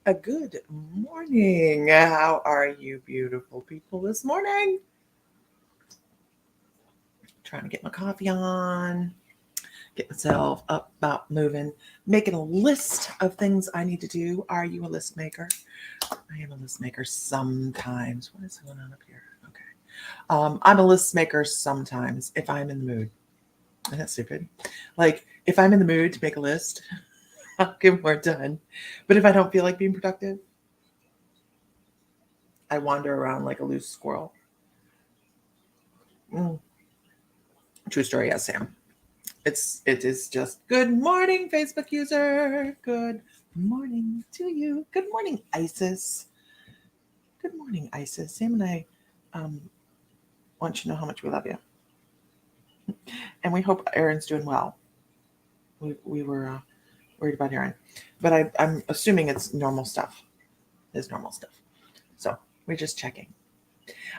A good morning. How are you, beautiful people, this morning? Trying to get my coffee on, get myself up, about moving, making a list of things I need to do. Are you a list maker? I am a list maker sometimes. What is going on up here? Okay. I'm a list maker sometimes if I'm in the mood. Isn't that stupid? Like, if I'm in the mood to make a list, I'll get more done. But if I don't feel like being productive, I wander around like a loose squirrel. Mm, true story, yes, Sam. It is just good morning, Facebook user. Good morning to you. Good morning, Isis. Good morning, Isis. Sam and I um, want you to know how much we love you, and we hope Aaron's doing well. We were worried about Aaron, but I'm assuming it's normal stuff. It's normal stuff. So we're just checking.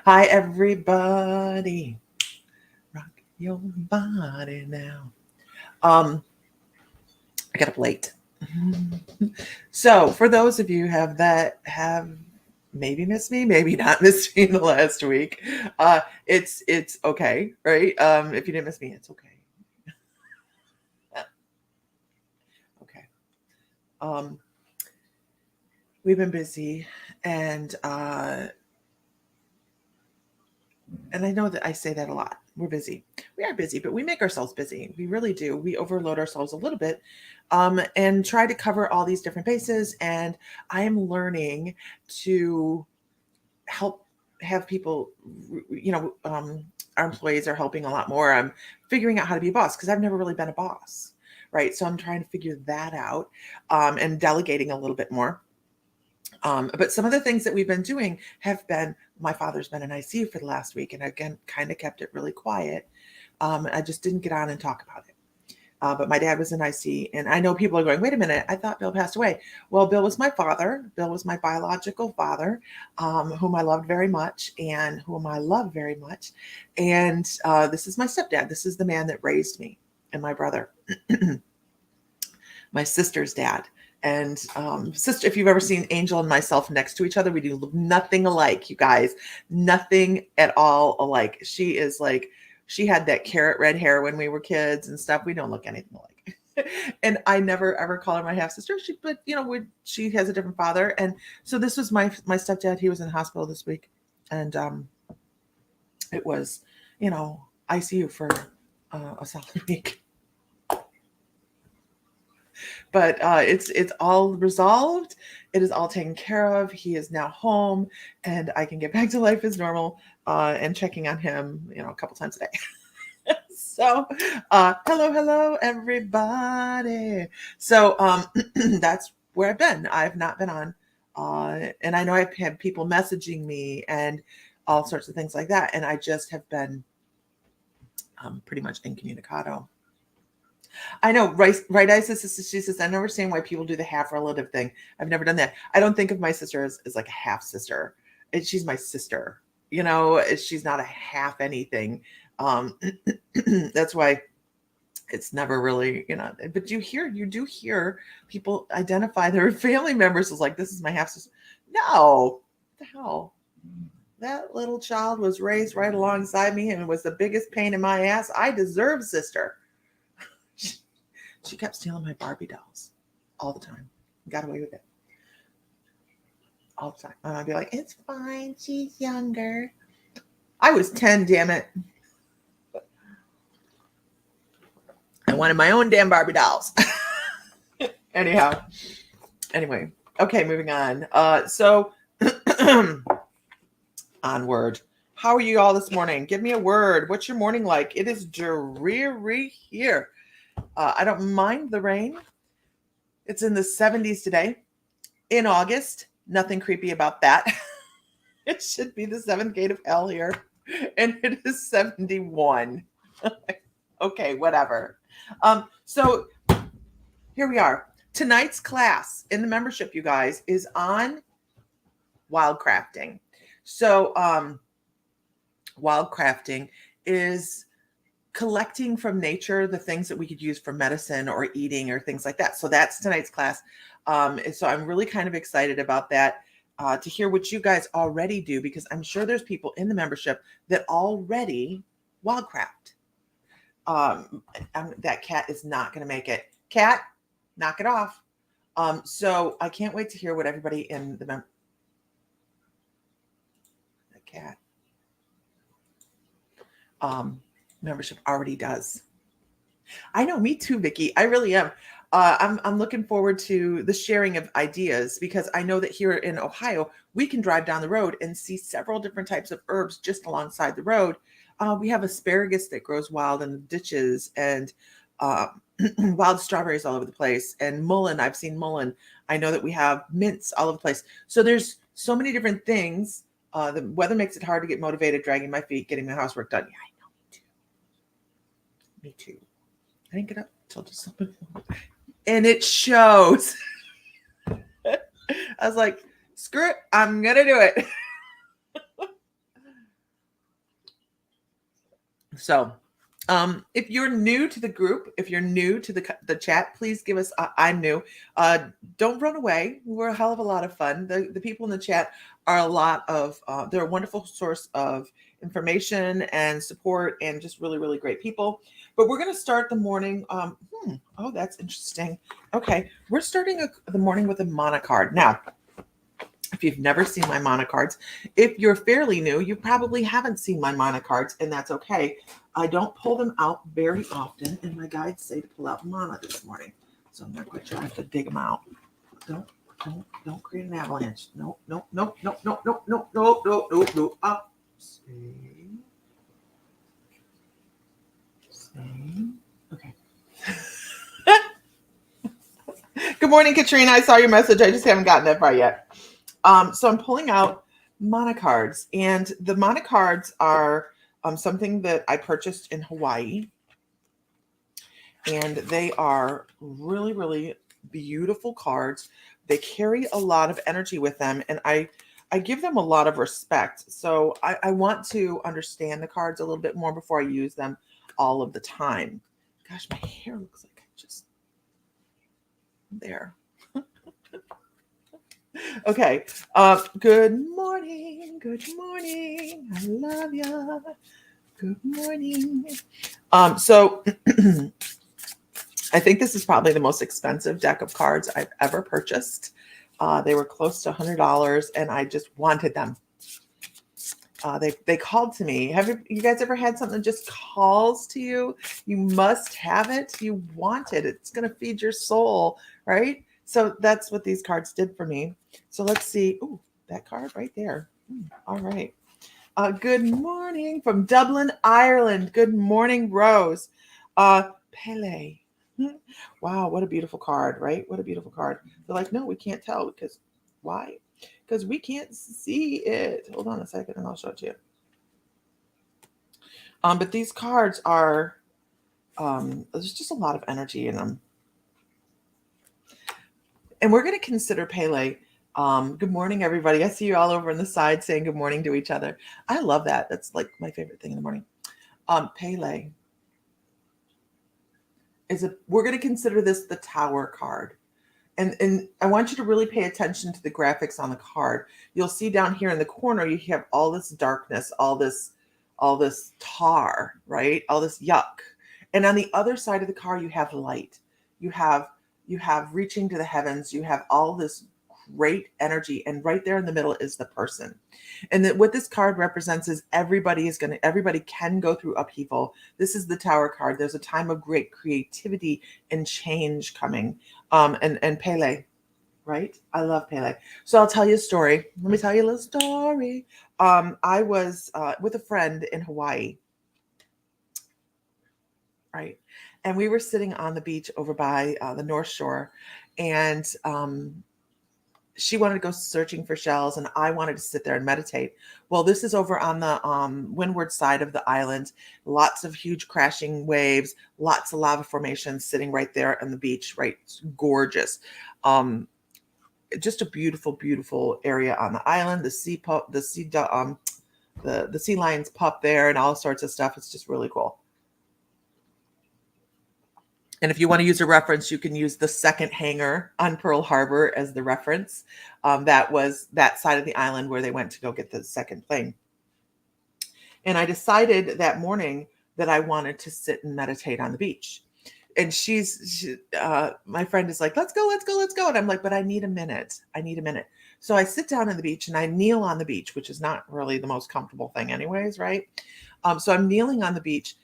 Hi, everybody. Rock your body now. I got up late. So, for those of you have maybe missed me, maybe not missed me in the last week, it's okay, right? If you didn't miss me, it's okay. Okay. Um, we've been busy, and and I know that I say that a lot. We're busy. We are busy, but we make ourselves busy. We really do. We overload ourselves a little bit, and try to cover all these different bases. And I am learning to help have people, our employees are helping a lot more. I'm figuring out how to be a boss because I've never really been a boss, right? So I'm trying to figure that out, and delegating a little bit more. But some of the things that we've been doing have been, my father's been in ICU for the last week, and again, kind of kept it really quiet. I just didn't get on and talk about it. But my dad was in IC, and I know people are going, wait a minute, I thought Bill passed away. Well, Bill was my father. Bill was my biological father, whom I loved very much and whom I love very much. And this is my stepdad. This is the man that raised me and my brother, my sister's dad. And sister, if you've ever seen Angel and myself next to each other, we do nothing alike, you guys. Nothing at all alike. She is like, she had that carrot red hair when we were kids and stuff. We don't look anything alike. And I never ever call her my half sister. But she has a different father. And so this was my stepdad. He was in the hospital this week, and it was, ICU for a solid week. But it's all resolved. It is all taken care of. He is now home, and I can get back to life as normal, and checking on him, a couple times a day. So, hello, everybody. So, that's where I've been. I've not been on, and I know I've had people messaging me and all sorts of things like that, and I just have been pretty much incommunicado. I know, right? She says, I never understand why people do the half relative thing. I've never done that. I don't think of my sister as like a half sister. She's my sister. She's not a half anything. Um, that's why it's never really, but you do hear people identify their family members as like, this is my half sister. No, what the hell? That little child was raised right alongside me and was the biggest pain in my ass. I deserve sister. She kept stealing my Barbie dolls all the time. Got away with it all the time. And I'd be like, it's fine. She's younger. I was 10, damn it. I wanted my own damn Barbie dolls. Anyway. Okay, moving on. So onward. How are you all this morning? Give me a word. What's your morning like? It is dreary here. I don't mind the rain. It's in the 70s today. In August. Nothing creepy about that. It should be the seventh gate of hell here. And it is 71. Okay, whatever. So here we are. Tonight's class in the membership, you guys, is on wildcrafting. So wildcrafting is collecting from nature the things that we could use for medicine or eating or things like that. So that's tonight's class. And so I'm really kind of excited about that, to hear what you guys already do, because I'm sure there's people in the membership that already wildcraft. That cat is not going to make it. Cat, knock it off. So I can't wait to hear what everybody in the cat membership already does. I know, me too, Vicki. I really am. I'm looking forward to the sharing of ideas, because I know that here in Ohio we can drive down the road and see several different types of herbs just alongside the road. We have asparagus that grows wild in the ditches, and wild strawberries all over the place, and mullein. I've seen mullein. I know that we have mints all over the place. So there's so many different things. The weather makes it hard to get motivated, dragging my feet, getting my housework done. Yeah, I know, me too. I didn't get up until just something, and it shows. I was like, screw it, I'm gonna do it. So if you're new to the group, if you're new to the chat, please give us, I'm new. Don't run away. We're a hell of a lot of fun. The people in the chat are a lot of, they're a wonderful source of information and support, and just really, really great people. But we're going to start the morning. Oh, that's interesting. Okay. We're starting the morning with a mana card. Now, if you've never seen my mana cards, if you're fairly new, you probably haven't seen my mana cards, and that's okay. I don't pull them out very often, and my guides say to pull out mana this morning, so I'm not quite sure I have to dig them out. Don't create an avalanche. No. Up. Stay. Okay. Good morning, Katrina. I saw your message. I just haven't gotten that far yet. So I'm pulling out mana cards, and the mana cards are something that I purchased in Hawaii, and they are really, really beautiful cards. They carry a lot of energy with them, and I give them a lot of respect. So I want to understand the cards a little bit more before I use them all of the time. Gosh, my hair looks like I just there. Okay. Good morning. Good morning. I love ya. Good morning. So I think this is probably the most expensive deck of cards I've ever purchased. They were close to $100, and I just wanted them. They called to me. Have you guys ever had something that just calls to you? You must have it. You want it. It's going to feed your soul, right? So that's what these cards did for me. So let's see. Ooh, that card right there. All right. Good morning from Dublin, Ireland. Good morning, Rose. Pele. Wow, what a beautiful card, right? What a beautiful card. They're like, no, we can't tell, because why? Because we can't see it. Hold on a second and I'll show it to you. But these cards are, there's just a lot of energy in them. And we're going to consider Pele. Good morning, everybody. I see you all over on the side saying good morning to each other. I love that. That's like my favorite thing in the morning. Pele we're going to consider this the Tower card. And I want you to really pay attention to the graphics on the card. You'll see down here in the corner, you have all this darkness, all this tar, right? All this yuck. And on the other side of the card, you have light. You have reaching to the heavens. You have all this great energy, and right there in the middle is the person. And that what this card represents is everybody can go through upheaval. This is the Tower card. There's a time of great creativity and change coming. And Pele, right? I love Pele. So I'll tell you a story. Let me tell you a little story. I was with a friend in Hawaii, right? And we were sitting on the beach over by the North Shore, and she wanted to go searching for shells, and I wanted to sit there and meditate. Well, this is over on the windward side of the island. Lots of huge crashing waves, lots of lava formations sitting right there on the beach, right? It's gorgeous. Just a beautiful, beautiful area on the island. The sea lions pup there, and all sorts of stuff. It's just really cool. And if you want to use a reference, you can use the second hangar on Pearl Harbor as the reference. That was that side of the island where they went to go get the second plane. And I decided that morning that I wanted to sit and meditate on the beach. And my friend is like, let's go, let's go, let's go. And I'm like, but I need a minute. I need a minute. So I sit down on the beach and I kneel on the beach, which is not really the most comfortable thing anyways, right? So I'm kneeling on the beach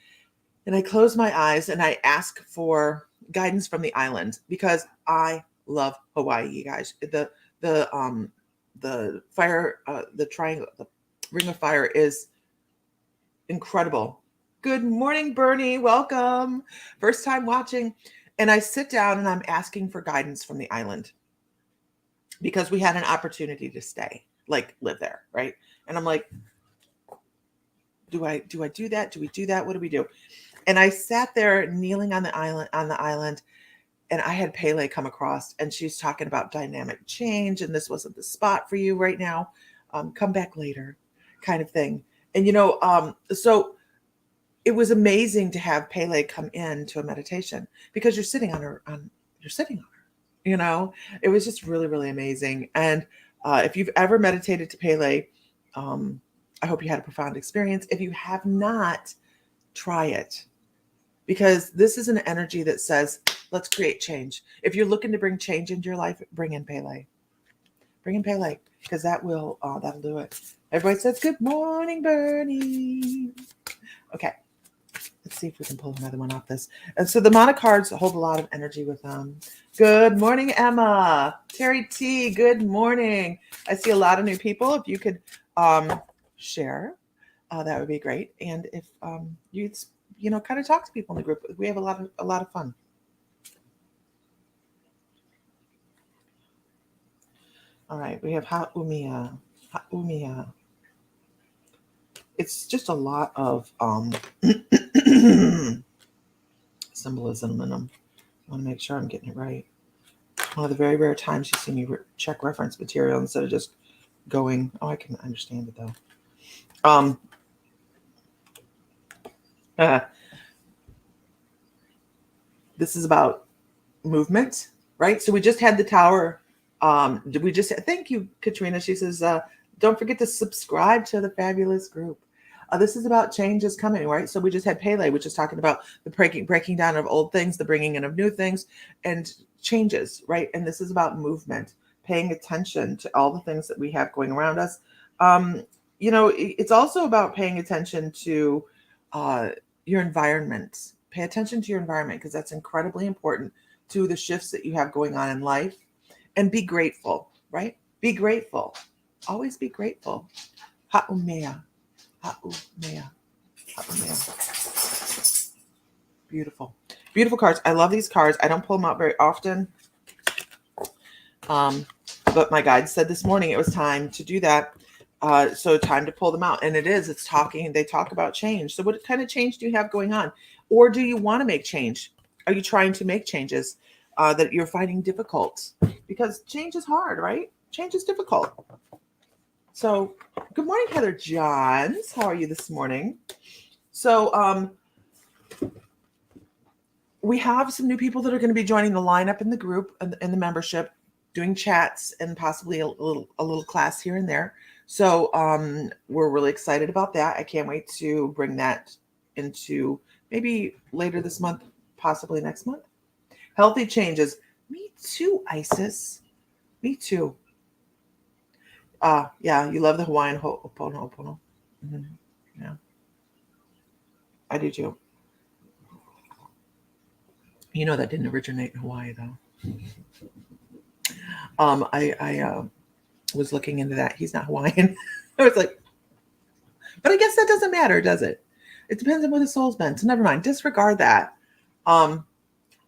and I close my eyes and I ask for guidance from the island because I love Hawaii, you guys. The fire, the triangle, the ring of fire is incredible. Good morning, Bernie. Welcome. First time watching. And I sit down and I'm asking for guidance from the island because we had an opportunity to stay, like live there, right? And I'm like, do I do that? Do we do that? What do we do? And I sat there kneeling on the island, and I had Pele come across, and she's talking about dynamic change, and this wasn't the spot for you right now. Come back later, kind of thing. And so it was amazing to have Pele come in to a meditation because you're sitting on her. It was just really, really amazing. And if you've ever meditated to Pele, I hope you had a profound experience. If you have not, try it. Because this is an energy that says, let's create change. If you're looking to bring change into your life, bring in Pele. Bring in Pele, because that'll do it. Everybody says, good morning, Bernie. Okay, let's see if we can pull another one off this. And so the Mana cards hold a lot of energy with them. Good morning, Emma. Terry T, good morning. I see a lot of new people. If you could share, that would be great. And if you'd kind of talk to people in the group. We have a lot of fun. All right, we have Ha'umia. Ha'umia. It's just a lot of symbolism in them. I want to make sure I'm getting it right. One of the very rare times you see me check reference material instead of just going, oh, I can understand it though. This is about movement, right? So we just had the tower. Thank you, Katrina. She says, don't forget to subscribe to the fabulous group. This is about changes coming, right? So we just had Pele, which is talking about the breaking down of old things, the bringing in of new things, and changes, right? And this is about movement, paying attention to all the things that we have going around us. It's also about paying attention to your environment. Pay attention to your environment because that's incredibly important to the shifts that you have going on in life. And be grateful, right? Be grateful. Always be grateful. Ha'umea. Ha'umea. Ha'umea. Beautiful. Beautiful cards. I love these cards. I don't pull them out very often. But my guide said this morning it was time to do that. So time to pull them out. And they talk about change. So what kind of change do you have going on? Or do you want to make change? Are you trying to make changes that you're finding difficult? Because change is hard, right? Change is difficult. So good morning, Heather Johns. How are you this morning? So we have some new people that are going to be joining the lineup in the group and in the membership, doing chats and possibly a little class here and there. So we're really excited about that. I can't wait to bring that into maybe later this month, possibly next month. Healthy changes. Me too, Isis. Me too. Yeah, you love the Hawaiian Ho'oponopono. Mm-hmm. Yeah, I do too. That didn't originate in Hawaii, though. I was looking into that. He's not Hawaiian. I was like, but I guess that doesn't matter, does it? It depends on what his soul's been. So never mind. Disregard that.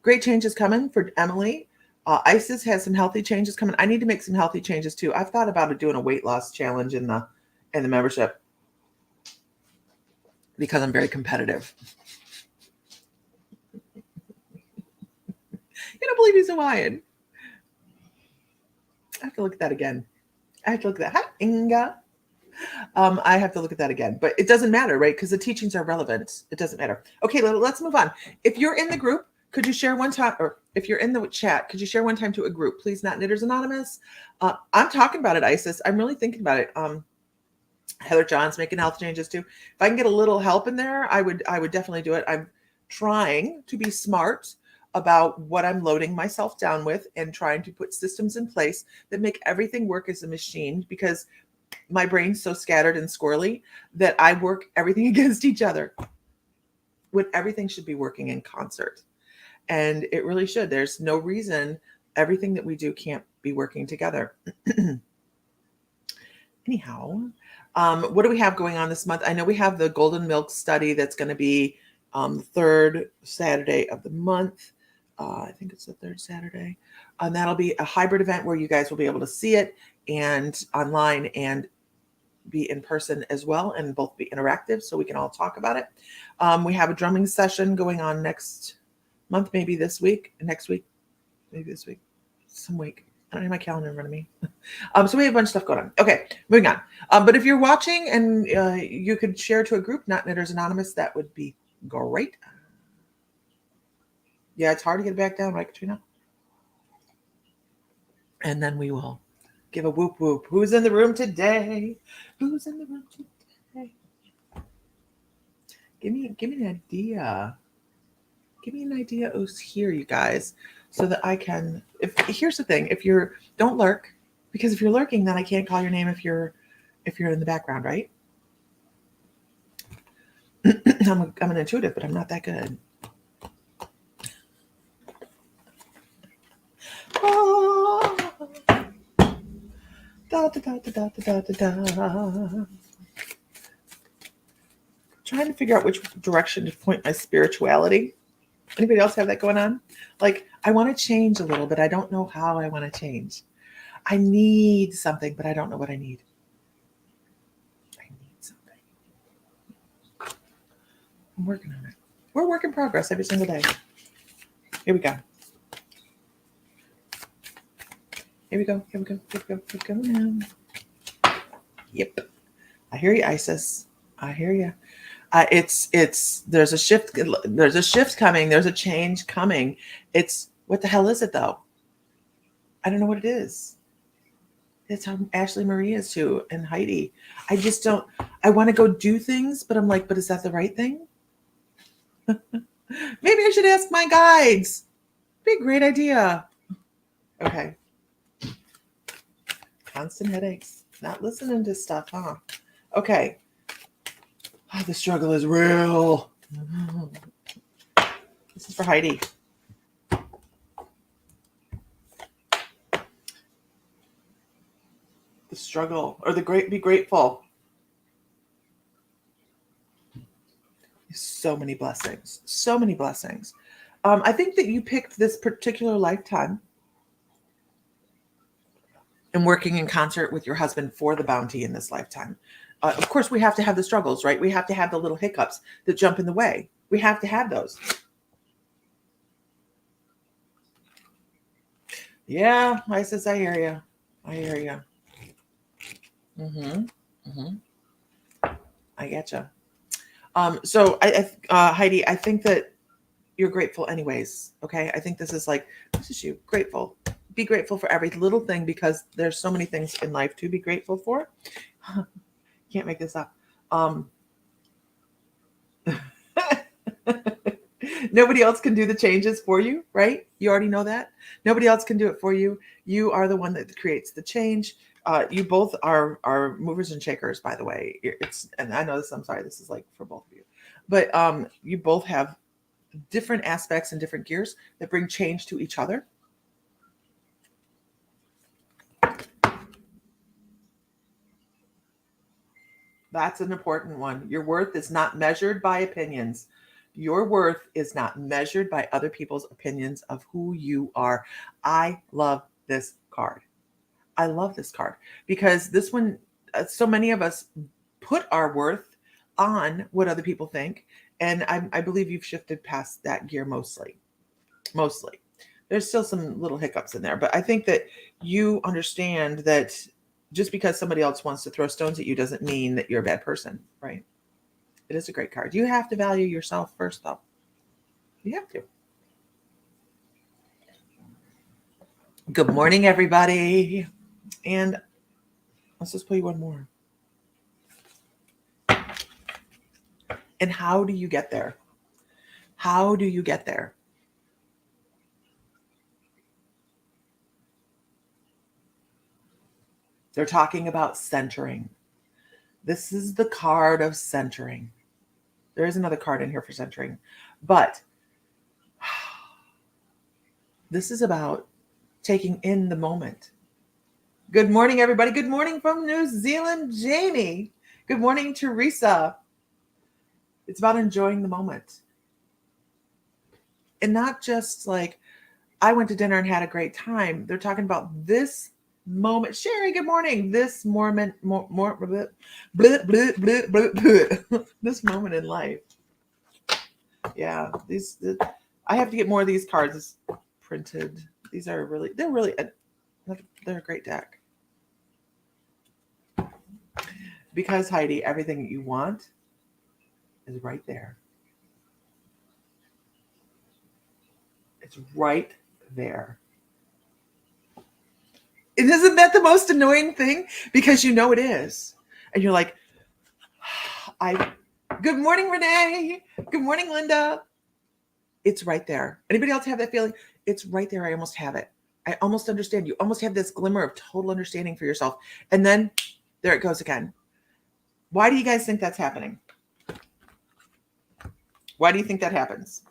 Great changes coming for Emily. Isis has some healthy changes coming. I need to make some healthy changes too. I've thought about doing a weight loss challenge in the membership because I'm very competitive. You don't believe he's Hawaiian. I have to look at that again. Hi, Inga. I have to look at that again, but it doesn't matter, right? Because the teachings are relevant. It doesn't matter. Okay, let's move on. If you're in the group, Could you share one time, or if you're in the chat, could you share one time to a group, please? Not Knitters Anonymous. I'm talking about it, Isis. I'm really thinking about it. Heather John's making health changes too. If I can get a little help in there, I would definitely do it. I'm trying to be smart about what I'm loading myself down with and trying to put systems in place that make everything work as a machine, because my brain's so scattered and squirrely that I work everything against each other when everything should be working in concert. And it really should. There's no reason everything that we do can't be working together. Anyhow, what do we have going on this month? I know we have the Golden Milk study that's going to be the third Saturday of the month. I think it's the third Saturday. And that'll be a hybrid event where you guys will be able to see it and online and be in person as well, and both be interactive so we can all talk about it. We have a drumming session going on next month, maybe this week, next week, maybe this week, some week. I don't have my calendar in front of me. So we have a bunch of stuff going on. Okay, moving on. But if you're watching and you could share to a group, Not Knitters Anonymous, that would be great. Yeah, it's hard to get back down, right, Katrina? And then we will give a whoop whoop. Who's in the room today? Who's in the room today? Give me an idea. Give me an idea who's here, you guys, so that I can. Here's the thing: if you're, don't lurk, because if you're lurking, then I can't call your name if you're in the background, right? I'm an intuitive, but I'm not that good. Da, da, da, da, da, da, da. Trying to figure out which direction to point my spirituality. Anybody else have that going on? Like, I want to change a little, but I don't know how I want to change. I need something, but I don't know what I need. I need something. I'm working on it. We're a work in progress every single day. Here we go. Here we go. Here we go. Here we go. Here we go now. Yep. I hear you, Isis. I hear you. There's a shift. There's a shift coming. There's a change coming. What the hell is it though? I don't know what it is. It's how Ashley Marie is too, and Heidi. I just don't. I want to go do things, but I'm like, but is that the right thing? Maybe I should ask my guides. Be a great idea. Okay. Constant headaches. Not listening to stuff, huh? Okay. Oh, the struggle is real. This is for Heidi. The struggle, or be grateful. So many blessings. So many blessings. I think that you picked this particular lifetime and working in concert with your husband for the bounty in this lifetime. Of course, we have to have the struggles, right? We have to have the little hiccups that jump in the way. We have to have those. Yeah, Isis, I hear you. I hear you. I getcha. So Heidi, I think that you're grateful anyways. Okay. I think this is you grateful. Be grateful for every little thing, because there's so many things in life to be grateful for. Can't make this up. Nobody else can do the changes for you, right? You already know that. Nobody else can do it for you. You are the one that creates the change. You both are movers and shakers, by the way. And I know this, I'm sorry, this is like for both of you. But you both have different aspects and different gears that bring change to each other. That's an important one. Your worth is not measured by opinions. Your worth is not measured by other people's opinions of who you are. I love this card. I love this card because this one, so many of us put our worth on what other people think. And I believe you've shifted past that gear mostly. There's still some little hiccups in there, but I think that you understand that just because somebody else wants to throw stones at you doesn't mean that you're a bad person, right? It is a great card. You have to value yourself first, though. You have to. Good morning, everybody. And let's just play one more. And how do you get there? How do you get there? They're talking about centering. This is the card of centering. There is another card in here for centering, but this is about taking in the moment. Good morning, everybody. Good morning from New Zealand, Jamie. Good morning, Teresa. It's about enjoying the moment. And not just like, I went to dinner and had a great time. They're talking about this moment. Sherry, good morning. This moment, this moment in life. Yeah, I have to get more of these cards printed. These are they're a great deck. Because Heidi, everything that you want is right there. It's right there. And isn't that the most annoying thing? Because you know it is. And you're like, good morning, Renee. Good morning, Linda. It's right there. Anybody else have that feeling? It's right there. I almost have it. I almost understand. You almost have this glimmer of total understanding for yourself. And then there it goes again. Why do you guys think that's happening? Why do you think that happens?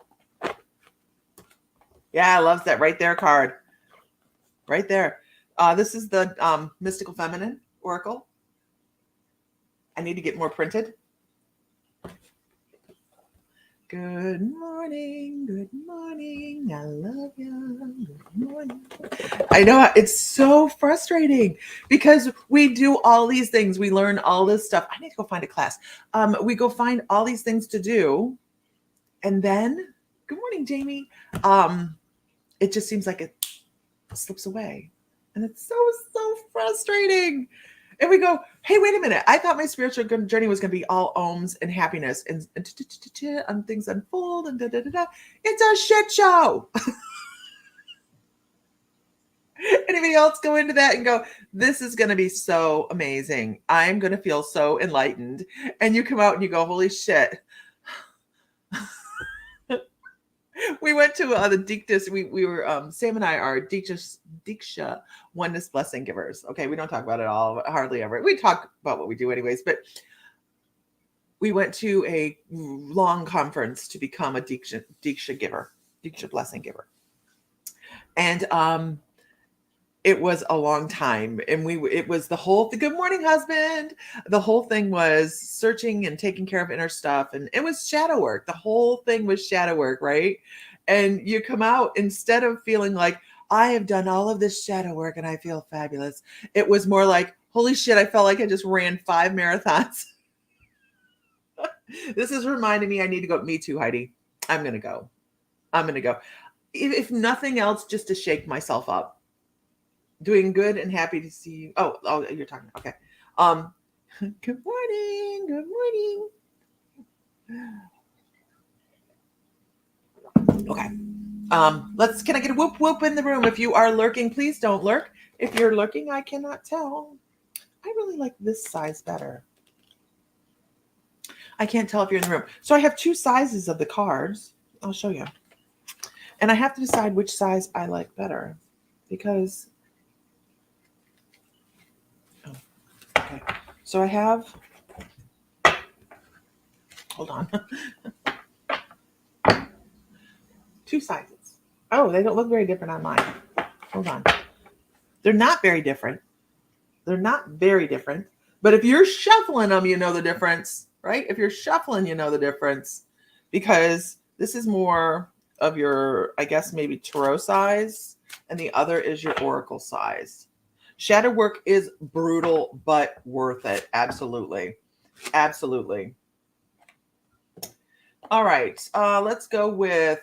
Yeah, I love that right there card. Right there. This is the Mystical Feminine Oracle. I need to get more printed. Good morning. Good morning. I love you. Good morning. I know it's so frustrating because we do all these things. We learn all this stuff. I need to go find a class. We go find all these things to do. And then, good morning, Jamie. It just seems like it slips away. And it's so frustrating. And we go, hey, wait a minute. I thought my spiritual journey was going to be all ohms and happiness and things unfold and da-da-da-da. It's a shit show. Anybody else go into that and go, this is going to be so amazing. I'm going to feel so enlightened. And you come out and you go, holy shit. We went to the Diktas. We were Sam and I are Diksha Oneness Blessing Givers. Okay, we don't talk about it all, hardly ever. We talk about what we do anyways, but we went to a long conference to become a Diksha giver, Diksha Blessing giver, and it was a long time, and it was the whole good morning, husband. The whole thing was searching and taking care of inner stuff, and it was shadow work. The whole thing was shadow work, right? And you come out, instead of feeling like I have done all of this shadow work and I feel fabulous, it was more like, holy shit, I felt like I just ran 5 marathons. This is reminding me I need to go. Me too, Heidi. I'm gonna go. If nothing else, just to shake myself up. Doing good and happy to see you. Oh, you're talking. Okay. Good morning. Good morning. Okay. Can I get a whoop whoop in the room? If you are lurking, please don't lurk. If you're lurking, I cannot tell. I really like this size better. I can't tell if you're in the room. So I have 2 sizes of the cards. I'll show you. And I have to decide which size I like better because okay. So I have, hold on, 2 sizes. Oh, they don't look very different on mine. Hold on. They're not very different. But if you're shuffling them, you know the difference, right? If you're shuffling, you know the difference because this is more of your, I guess, maybe tarot size, and the other is your oracle size. Shadow work is brutal, but worth it. Absolutely. Absolutely. All right. Let's go with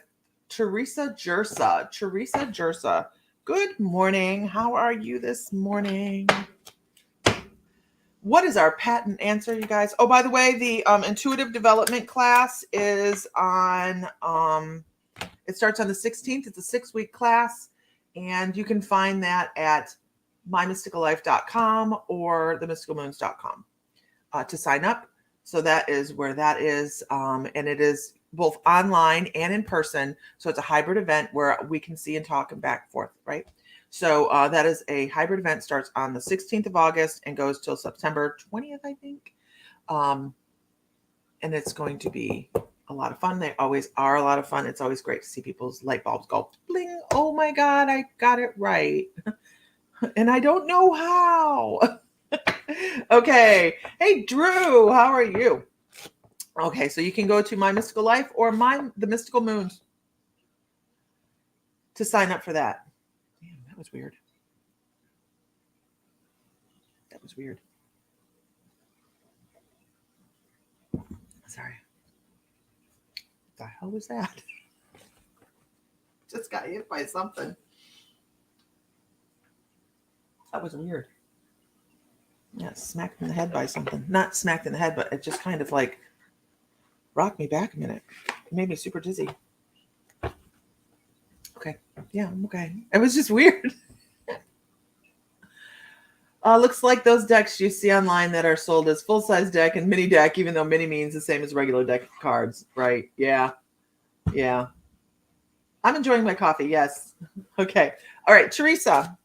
Teresa Jersa. Teresa Jersa. Good morning. How are you this morning? What is our patent answer, you guys? Oh, by the way, the intuitive development class is on, it starts on the 16th. It's a 6-week class. And you can find that at mymysticallife.com or themysticalmoons.com to sign up. So that is where that is. And it is both online and in person. So it's a hybrid event where we can see and talk and back and forth, right? So that is a hybrid event, starts on the 16th of August and goes till September 20th, I think. And it's going to be a lot of fun. They always are a lot of fun. It's always great to see people's light bulbs go bling. Oh my God, I got it right. And I don't know how. Okay. Hey, Drew, how are you? Okay, so you can go to My Mystical Life or The Mystical Moons to sign up for that. Damn, that was weird. That was weird. Sorry. What the hell was that? Just got hit by something. That was weird. Yeah, smacked in the head by something. Not smacked in the head, but it just kind of like rocked me back a minute. It made me super dizzy. Okay. Yeah, I'm okay. It was just weird. Looks like those decks you see online that are sold as full-size deck and mini deck, even though mini means the same as regular deck of cards, right? Yeah. Yeah. I'm enjoying my coffee, yes. Okay. All right, Teresa,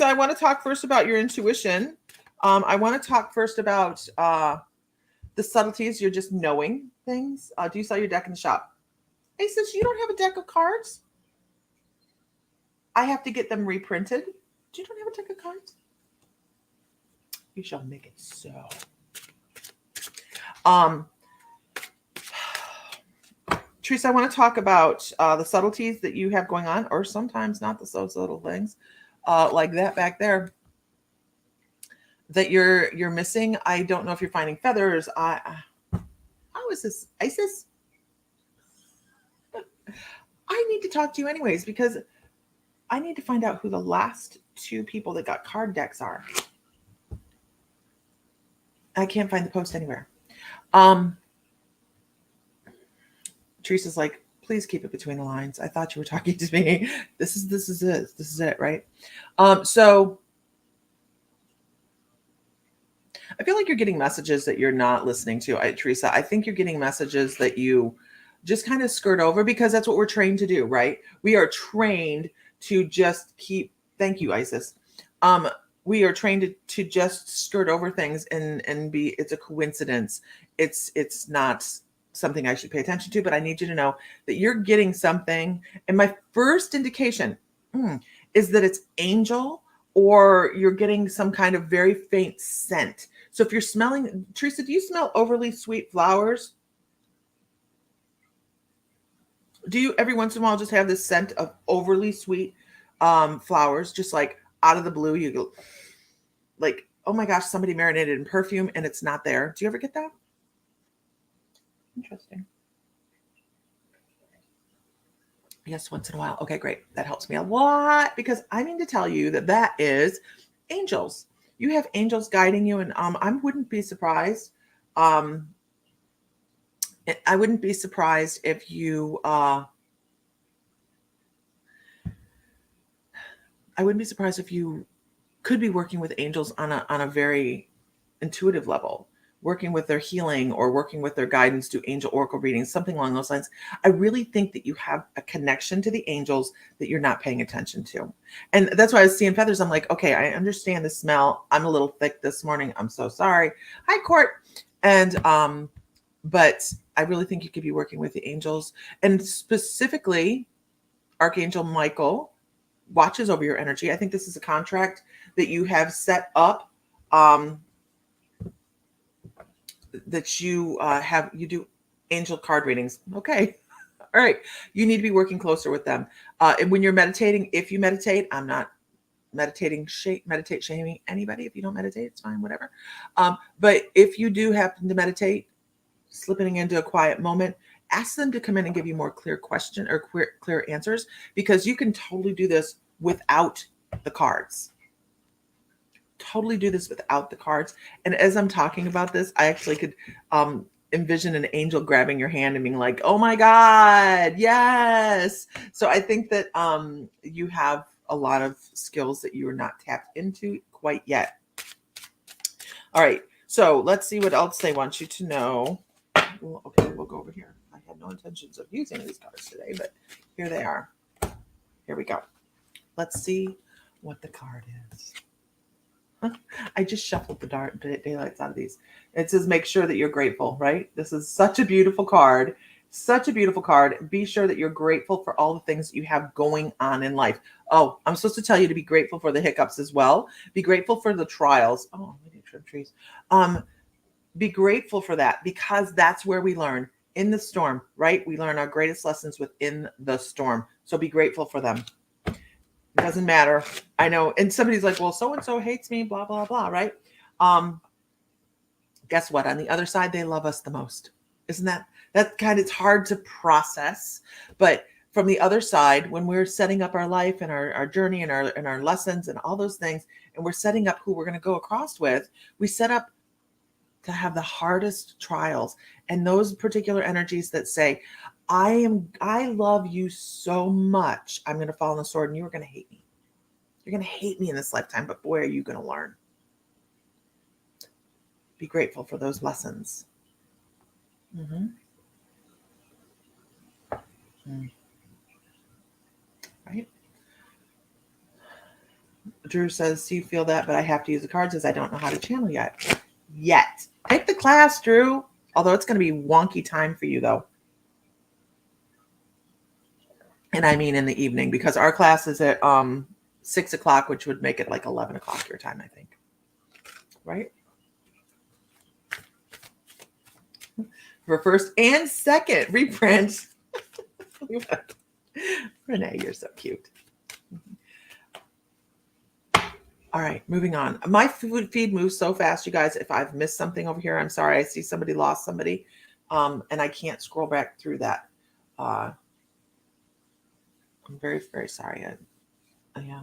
I want to talk first about your intuition. I want to talk first about the subtleties. You're just knowing things. Do you sell your deck in the shop? Hey, since you don't have a deck of cards, I have to get them reprinted. You don't have a deck of cards? You shall make it so. Teresa, I want to talk about the subtleties that you have going on, or sometimes not the so subtle things, like that back there that you're missing. I don't know if you're finding feathers. How is this, Isis? I need to talk to you anyways because I need to find out who the last two people that got card decks are. I can't find the post anywhere. Teresa's like, please keep it between the lines. I thought you were talking to me. This is it, right? So I feel like you're getting messages that you're not listening to, Teresa. I think you're getting messages that you just kind of skirt over because that's what we're trained to do, right? We are trained to just keep, thank you, Isis. We are trained to just skirt over things and be, it's a coincidence. It's not something I should pay attention to, but I need you to know that you're getting something. And my first indication is that it's angel, or you're getting some kind of very faint scent. So if you're smelling, Teresa, do you smell overly sweet flowers? Do you every once in a while just have this scent of overly sweet flowers, just like out of the blue? You go like, oh my gosh, somebody marinated in perfume and it's not there. Do you ever get that? Interesting. Yes, once in a while. Okay, great. That helps me a lot because I mean to tell you that is angels. You have angels guiding you, and I wouldn't be surprised. I wouldn't be surprised if you. I wouldn't be surprised if you could be working with angels on a very intuitive level, working with their healing or working with their guidance, do angel oracle readings, something along those lines. I really think that you have a connection to the angels that you're not paying attention to. And that's why I was seeing feathers. I'm like, okay, I understand the smell. I'm a little thick this morning. I'm so sorry. Hi, Court. And, but I really think you could be working with the angels, and specifically Archangel Michael watches over your energy. I think this is a contract that you have set up, that you you do angel card readings. Okay. All right. You need to be working closer with them. And when you're meditating, if you meditate, I'm not meditate shaming anybody. If you don't meditate, it's fine, whatever. But if you do happen to meditate, slipping into a quiet moment, ask them to come in and give you more clear question or clear answers, because you can totally do this without the cards. Totally do this without the cards. And as I'm talking about this, I actually could envision an angel grabbing your hand and being like, oh my God, yes. So I think that you have a lot of skills that you are not tapped into quite yet. All right, so let's see what else they want you to know. Well, okay, we'll go over here. I had no intentions of using these cards today, but here they are. Here we go. Let's see what the card is. I just shuffled the daylights out of these. It says, make sure that you're grateful, right? This is such a beautiful card. Such a beautiful card. Be sure that you're grateful for all the things that you have going on in life. Oh, I'm supposed to tell you to be grateful for the hiccups as well. Be grateful for the trials. Oh, I need to trim trees. Be grateful for that, because that's where we learn. In the storm, right? We learn our greatest lessons within the storm. So be grateful for them. It doesn't matter. I know. And somebody's like, well, so-and-so hates me, blah, blah, blah, right? Guess what? On the other side, they love us the most. Isn't that kind of, it's hard to process, but from the other side, when we're setting up our life and our journey and our lessons and all those things, and we're setting up who we're going to go across with, we set up to have the hardest trials. And those particular energies that say, I love you so much, I'm going to fall on the sword and you're going to hate me. You're going to hate me in this lifetime, but boy, are you going to learn. Be grateful for those lessons. Mm-hmm. Right? Drew says, do you feel that? But I have to use the cards as I don't know how to channel yet. Take the class, Drew. Although it's going to be wonky time for you, though. And I mean in the evening, because our class is at 6 o'clock, which would make it like 11 o'clock your time, I think. Right? For first and second reprint. Renee, you're so cute. All right, moving on. My feed moves so fast, you guys. If I've missed something over here, I'm sorry. I see somebody lost somebody, and I can't scroll back through that. I'm very, very sorry. Yeah.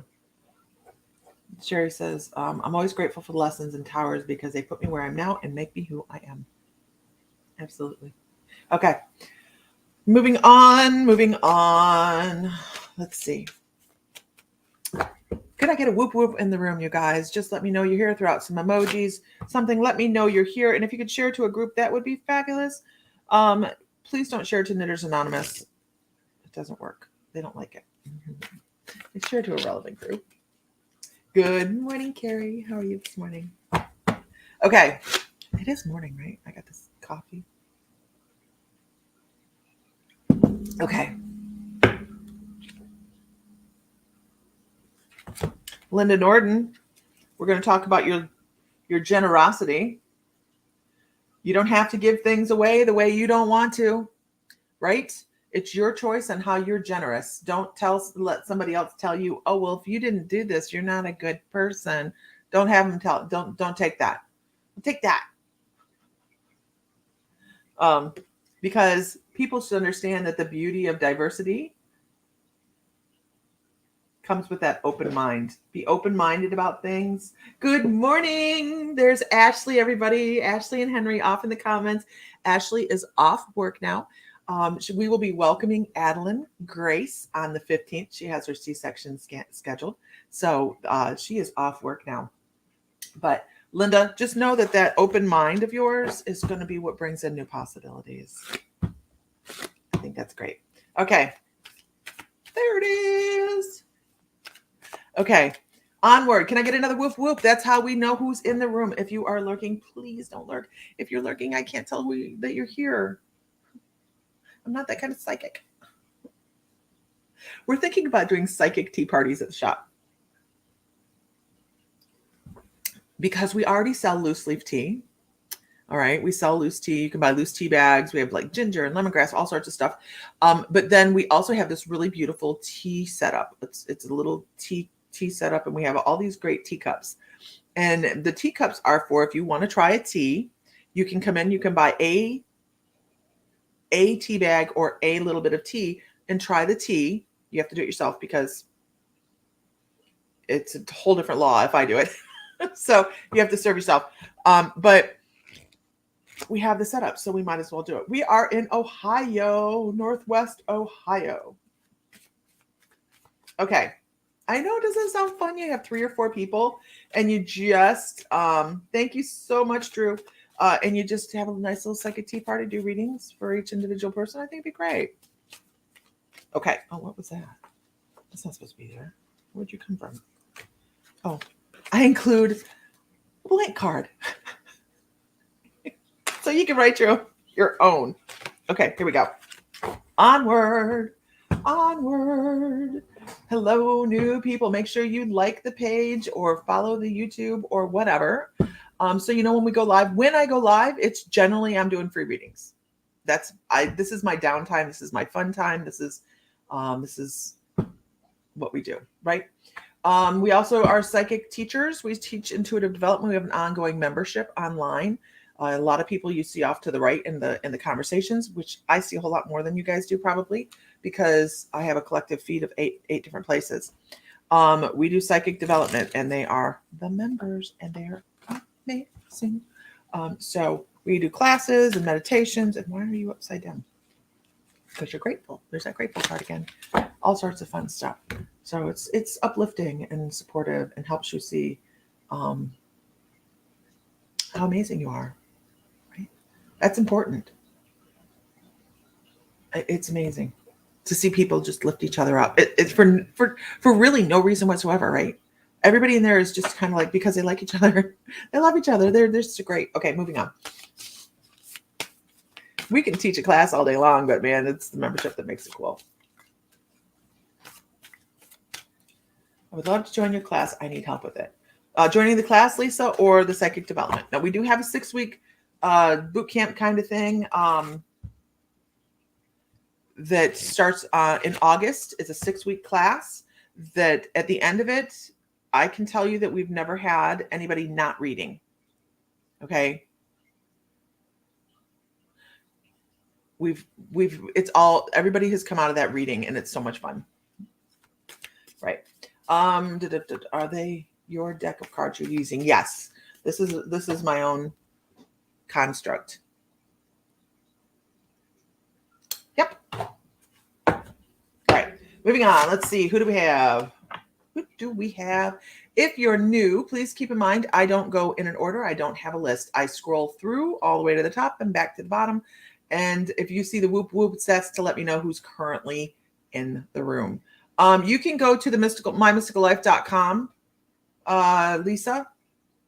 Sherry says, I'm always grateful for the lessons and towers because they put me where I'm now and make me who I am. Absolutely. Okay. Moving on. Let's see. Could I get a whoop whoop in the room, you guys? Just let me know you're here. Throw out some emojis, something. Let me know you're here. And if you could share to a group, that would be fabulous. Please don't share to Knitters Anonymous. It doesn't work. They don't like it. Share to a relevant group. Good morning, Carrie. How are you this morning? Okay. It is morning, right? I got this coffee. Okay. Linda Norden, we're going to talk about your generosity. You don't have to give things away the way you don't want to, right? It's your choice on how you're generous. Don't let somebody else tell you, oh, well, if you didn't do this, you're not a good person. Don't have them don't take that. Take that. Because people should understand that the beauty of diversity comes with that open mind. Be open-minded about things. Good morning. There's Ashley, everybody. Ashley and Henry off in the comments. Ashley is off work now. We will be welcoming Adeline Grace on the 15th. She has her C-section scheduled. So she is off work now. But Linda, just know that open mind of yours is going to be what brings in new possibilities. I think that's great. Okay. There it is. Okay, onward. Can I get another whoop whoop? That's how we know who's in the room. If you are lurking, please don't lurk. If you're lurking, I can't tell that you're here. I'm not that kind of psychic. We're thinking about doing psychic tea parties at the shop. Because we already sell loose leaf tea. All right, we sell loose tea. You can buy loose tea bags. We have like ginger and lemongrass, all sorts of stuff. But then we also have this really beautiful tea setup. It's a little tea setup, and we have all these great teacups. And the teacups are for if you want to try a tea, you can come in, you can buy a tea bag or a little bit of tea and try the tea. You have to do it yourself because it's a whole different law if I do it. So you have to serve yourself. But we have the setup, so we might as well do it. We are in Ohio, Northwest Ohio. Okay. I know it doesn't sound fun. You have 3 or 4 people and you just, thank you so much, Drew. And you just have a nice little psychic tea party, do readings for each individual person. I think it'd be great. Okay. Oh, what was that? That's not supposed to be there. Where'd you come from? Oh, I include a blank card. So you can write your own. Okay, here we go. Onward. Onward. Hello, new people. Make sure you like the page or follow the YouTube or whatever. So you know when we go live. When I go live, it's generally I'm doing free readings. This is my downtime. This is my fun time. This is what we do, right? We also are psychic teachers. We teach intuitive development. We have an ongoing membership online. A lot of people you see off to the right in the conversations, which I see a whole lot more than you guys do probably, because I have a collective feed of eight different places. We do psychic development, and they are the members, and they are amazing. So we do classes and meditations. And why are you upside down? Because you're grateful. There's that grateful card again. All sorts of fun stuff. So it's uplifting and supportive and helps you see how amazing you are. Right? That's important. It's amazing to see people just lift each other up. It's for really no reason whatsoever, right? Everybody in there is just kind of like, because they like each other. They love each other. They're just great. Okay, moving on. We can teach a class all day long, but man, it's the membership that makes it cool. I would love to join your class. I need help with it. Joining the class, Lisa, or the psychic development. Now, we do have a 6-week boot camp kind of thing that starts in August. It's a 6-week class that at the end of it, I can tell you that we've never had anybody not reading. Okay. Everybody has come out of that reading, and it's so much fun. Right. Are they your deck of cards you're using? Yes. This is my own construct. Yep. All right. Moving on. Let's see. Who do we have? If you're new, please keep in mind, I don't go in an order. I don't have a list. I scroll through all the way to the top and back to the bottom. And if you see the whoop whoop, that's to let me know who's currently in the room. You can go to the mymysticallife.com, Lisa.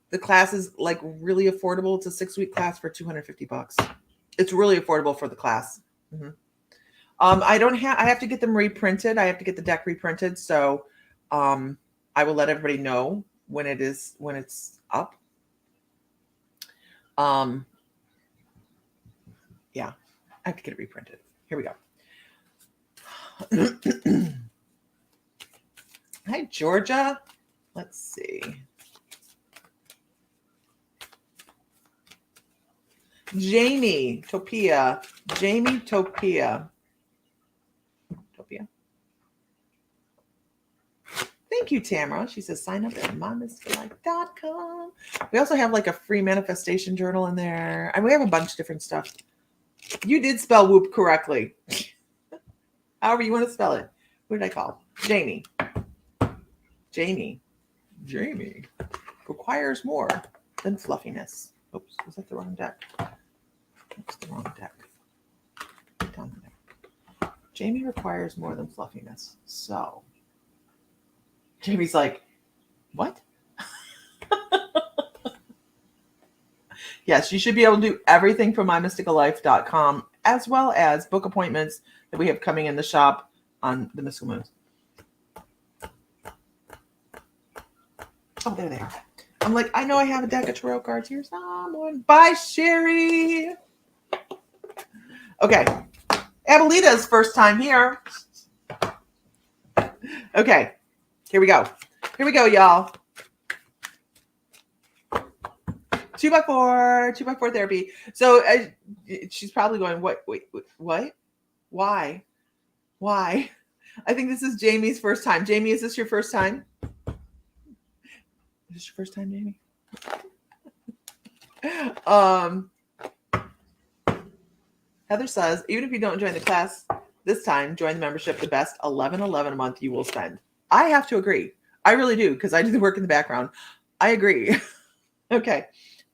The class is like really affordable. It's a 6-week class for $250. It's really affordable for the class. Mm-hmm. I have to get them reprinted. I have to get the deck reprinted. So I will let everybody know when it's up. Yeah, I have to get it reprinted. Here we go. Hi, Georgia. Let's see. Jamie Topia. Thank you, Tamara. She says, sign up at mymysticallife.com. We also have like a free manifestation journal in there. And we have a bunch of different stuff. You did spell whoop correctly. However you want to spell it. What did I call? Jamie requires more than fluffiness. Oops, was that the wrong deck? That's the wrong deck. Down there. Jamie requires more than fluffiness. So Jamie's like, what? Yes, you should be able to do everything from mymysticallife.com, as well as book appointments that we have coming in the shop on the Mystical Moons. Oh, there they are. I'm like, I know I have a deck of tarot cards here. Someone. Bye, Sherry. Okay. Abuelita's first time here. Okay. Here we go. Here we go, y'all. 2x4 therapy. So she's probably going, what? Why? I think this is Jamie's first time. Jamie, is this your first time? Is this your first time, Jamie? Heather says, even if you don't join the class this time, join the membership. The best $11.11 a month you will spend. I have to agree. I really do, because I do the work in the background. I agree. Okay.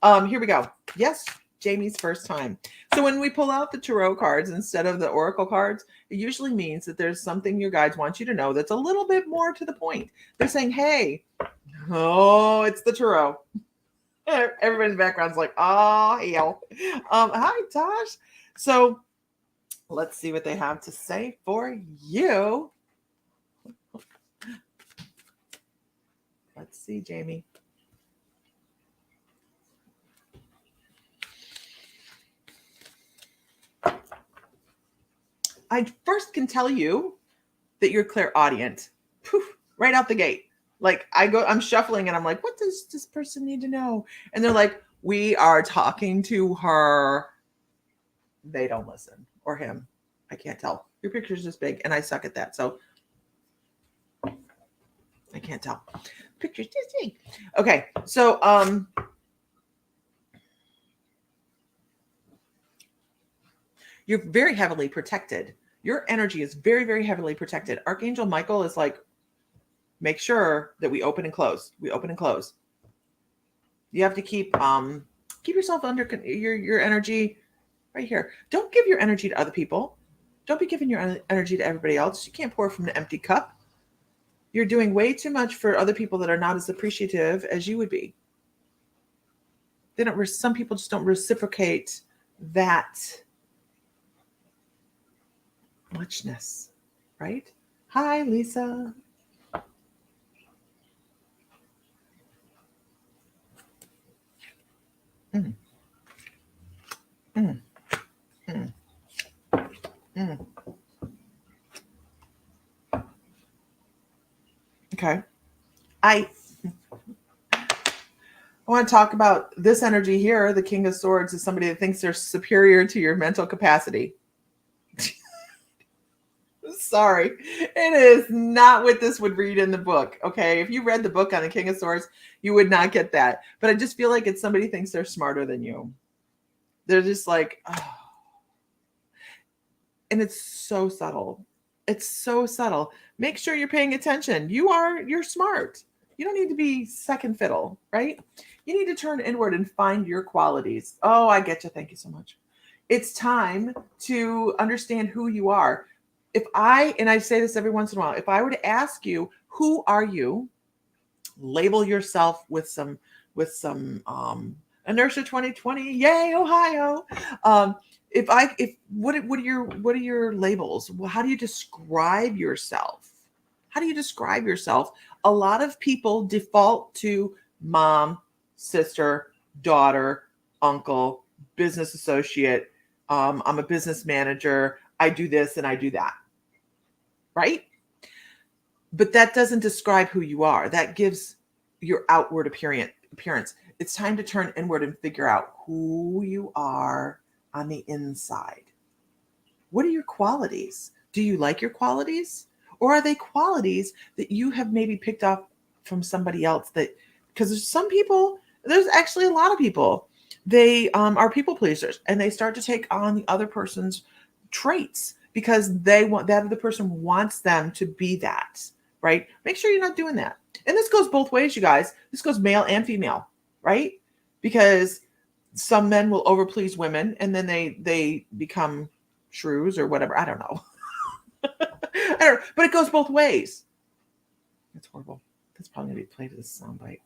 Here we go. Yes, Jamie's first time. So when we pull out the tarot cards instead of the oracle cards, it usually means that there's something your guides want you to know that's a little bit more to the point. They're saying, hey, oh, it's the tarot. Everybody in the background's like, oh, hell. Hi, Tosh. So let's see what they have to say for you. Let's see, Jamie. I first can tell you that you're clairaudient. Poof, right out the gate. Like I'm shuffling and I'm like, what does this person need to know? And they're like, we are talking to her. They don't listen. Or him. I can't tell. Your picture's this big and I suck at that. So I can't tell. Picture's this big. Okay. So you're very heavily protected. Your energy is very, very heavily protected. Archangel Michael is like, make sure that we open and close. We open and close. You have to keep yourself under your energy right here. Don't give your energy to other people. Don't be giving your energy to everybody else. You can't pour from an empty cup. You're doing way too much for other people that are not as appreciative as you would be. Some people just don't reciprocate that muchness, right? Hi, Lisa. Mm. Mm. Mm. Mm. Okay. I want to talk about this energy here. The King of Swords is somebody that thinks they're superior to your mental capacity. Sorry, it is not what this would read in the book. Okay, if you read the book on the King of Swords, you would not get that. But I just feel like it's somebody thinks they're smarter than you. They're just like, oh. And it's so subtle. It's so subtle. Make sure you're paying attention. You're smart. You don't need to be second fiddle, right? You need to turn inward and find your qualities. Oh, I get you. Thank you so much. It's time to understand who you are. And I say this every once in a while, if I were to ask you, who are you? Label yourself with some inertia 2020, yay, Ohio. What are your labels? How do you describe yourself? How do you describe yourself? A lot of people default to mom, sister, daughter, uncle, business associate. I'm a business manager. I do this and I do that. Right? But that doesn't describe who you are. That gives your outward appearance. It's time to turn inward and figure out who you are on the inside. What are your qualities? Do you like your qualities? Or are they qualities that you have maybe picked up from somebody else? Because there's actually a lot of people, they are people pleasers and they start to take on the other person's traits because that other person wants them to be that, right? Make sure you're not doing that. And this goes both ways, you guys. This goes male and female, right? Because some men will overplease women and then they become shrews or whatever. I don't know. But it goes both ways. That's horrible. That's probably going to be played as a soundbite.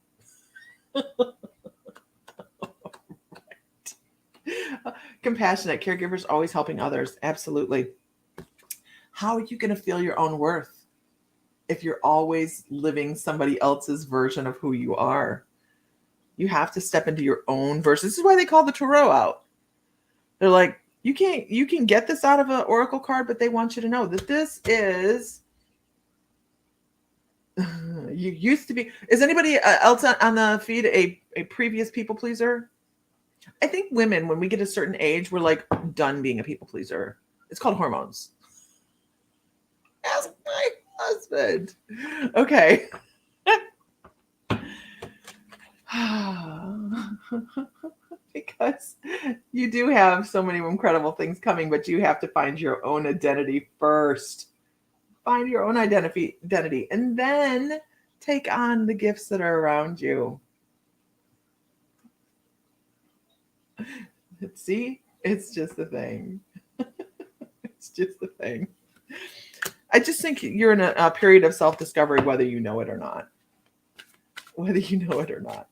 Right. Compassionate caregivers always helping others. Absolutely. How are you going to feel your own worth if you're always living somebody else's version of who you are? You have to step into your own version. This is why they call the tarot out. They're like, you can get this out of an oracle card, but they want you to know that this is, you used to be. Is anybody else on the feed a previous people pleaser? I think women, when we get a certain age, we're like done being a people pleaser. It's called hormones. Ask my husband. Okay. because you do have so many incredible things coming, but you have to find your own identity first. Find your own identity, and then take on the gifts that are around you. See, it's just a thing. It's just a thing. I just think you're in a period of self-discovery, whether you know it or not. Whether you know it or not.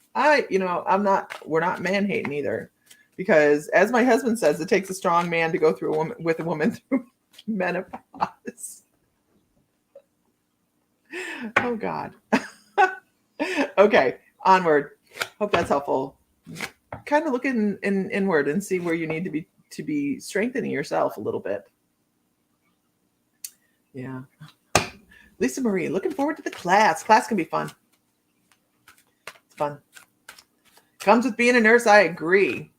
We're not man hating either. Because as my husband says, it takes a strong man to go through a woman through menopause. Oh God. Okay, onward. Hope that's helpful. Kind of look inward and see where you need to be strengthening yourself a little bit. Yeah. Lisa Marie, looking forward to the class. Class can be fun. It's fun. Comes with being a nurse. I agree.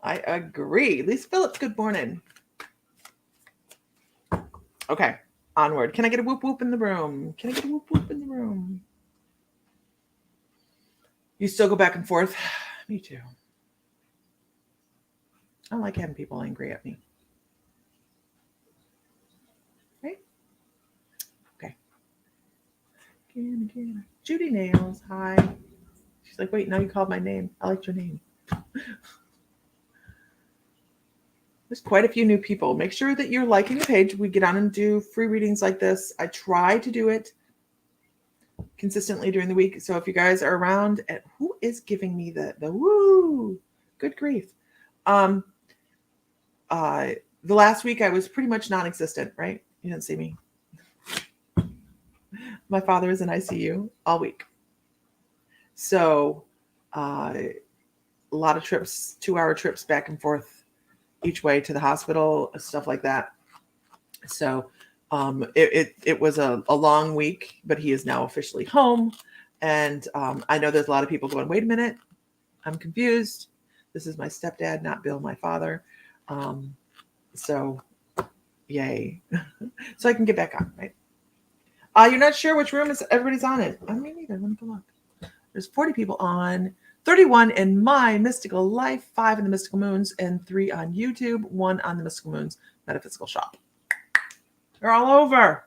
Lisa Phillips, good morning. Okay, onward. Can I get a whoop whoop in the room? Can I get a whoop whoop in the room? You still go back and forth? Me too. I don't like having people angry at me. Right? Okay. Judy Nails, hi. She's like, wait, now you called my name. I liked your name. There's quite a few new people. Make sure that you're liking the page. We get on and do free readings like this. I try to do it consistently during the week. So if you guys are around, and who is giving me the woo? Good grief. The last week I was pretty much non-existent, right? You didn't see me. My father is in ICU all week. So a lot of trips, 2-hour trips back and forth each way to the hospital, stuff like that. So it was a long week, but he is now officially home. And I know there's a lot of people going, wait a minute, I'm confused. This is my stepdad, not Bill, my father. So yay. So I can get back on, right? You're not sure which room everybody's on it. I mean, neither. Let me go look. There's 40 people on, 31 in my mystical life, 5 in the Mystical Moons, and 3 on YouTube, 1 on the Mystical Moons Metaphysical Shop. They're all over.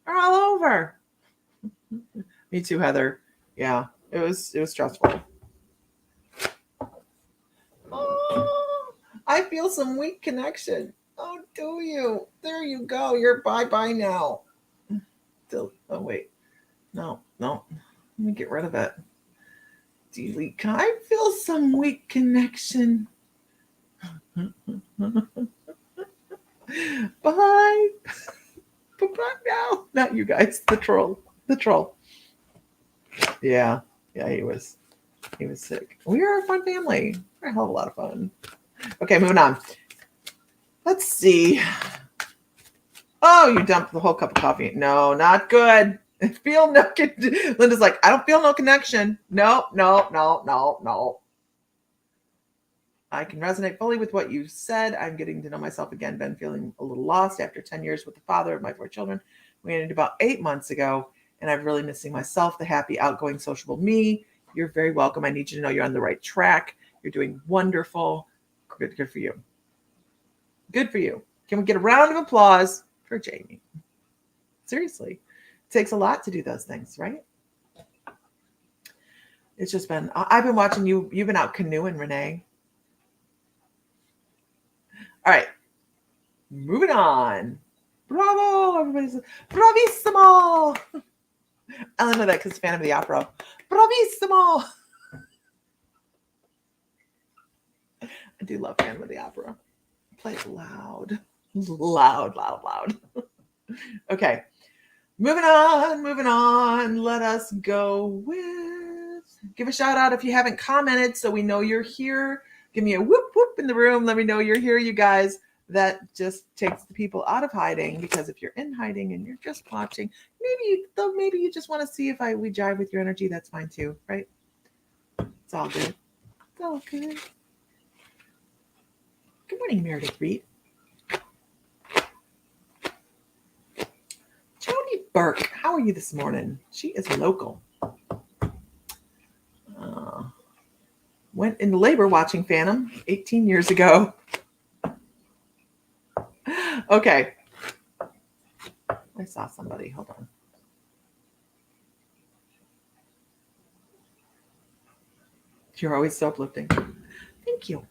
They're all over. Me too, Heather. Yeah, it was stressful. Oh, I feel some weak connection. Oh, do you? There you go. You're bye-bye now. Oh, wait. No. Let me get rid of it. Delete. Can I feel some weak connection? Bye. Bye now. Not you guys. The troll. Yeah, he was sick. We are a fun family. We're a hell of a lot of fun. Okay, moving on. Let's see. Oh, you dumped the whole cup of coffee. No, not good. Linda's like, I don't feel no connection. No. I can resonate fully with what you said. I'm getting to know myself again. Been feeling a little lost after 10 years with the father of my 4 children. We ended about 8 months ago, and I'm really missing myself, the happy, outgoing, sociable me. You're very welcome. I need you to know you're on the right track. You're doing wonderful. Good for you. Good for you. Can we get a round of applause for Jamie? Seriously. It takes a lot to do those things, right? It's just been, I've been watching you. You've been out canoeing, Renee. All right. Moving on. Bravo. Everybody's bravissimo. I love that because fan of the opera. Bravissimo. I do love Phantom of the Opera. Play it loud. Loud. Okay. Moving on. Let us go with, give a shout out if you haven't commented so we know you're here. Give me a whoop whoop in the room. Let me know you're here, you guys. That just takes the people out of hiding, because if you're in hiding and you're just watching, maybe you just want to see if we jive with your energy. That's fine too, right? It's all good. It's all good. Good morning, Meredith Reed. Jody Burke, how are you this morning? She is local. went into labor watching Phantom 18 years ago. Okay. I saw somebody. Hold on. You're always so uplifting. Thank you.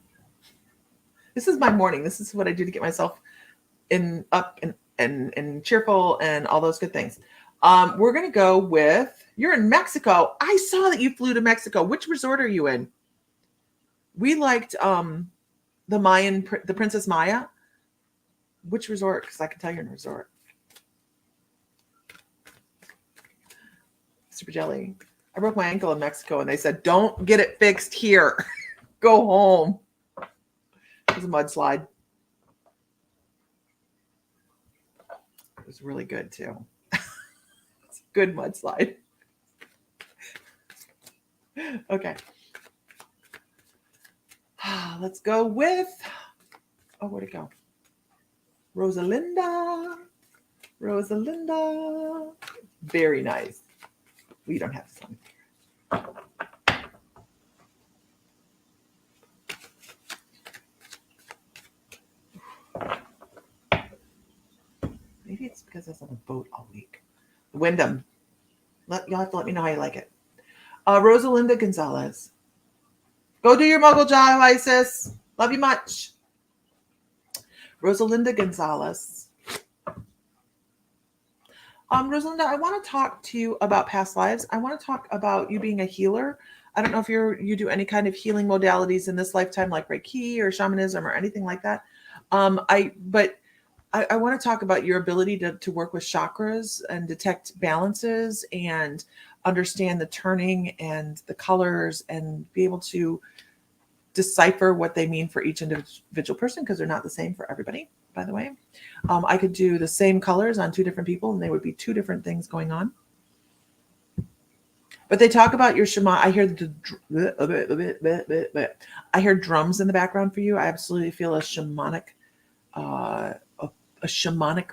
This is my morning. This is what I do to get myself up and cheerful and all those good things. We're going to go with, you're in Mexico. I saw that you flew to Mexico. Which resort are you in? We liked the Princess Maya. Which resort? Because I can tell you're in a resort. Super Jelly. I broke my ankle in Mexico and they said, don't get it fixed here. Go home. It was a mudslide. It was really good too. It's a good mudslide. Okay. Let's go with, oh, where'd it go? Rosalinda. Very nice. We don't have some. Maybe it's because I was on a boat all week. Wyndham. You'll have to let me know how you like it. Rosalinda Gonzalez. Go do your muggle job, Isis. Love you much. Rosalinda Gonzalez. Rosalinda, I want to talk to you about past lives. I want to talk about you being a healer. I don't know if you do any kind of healing modalities in this lifetime, like Reiki or shamanism or anything like that. I want to talk about your ability to work with chakras and detect balances and understand the turning and the colors and be able to decipher what they mean for each individual person, because they're not the same for everybody, by the way. I could do the same colors on two different people and they would be two different things going on. But they talk about your shaman. I hear drums in the background for you. I absolutely feel a shamanic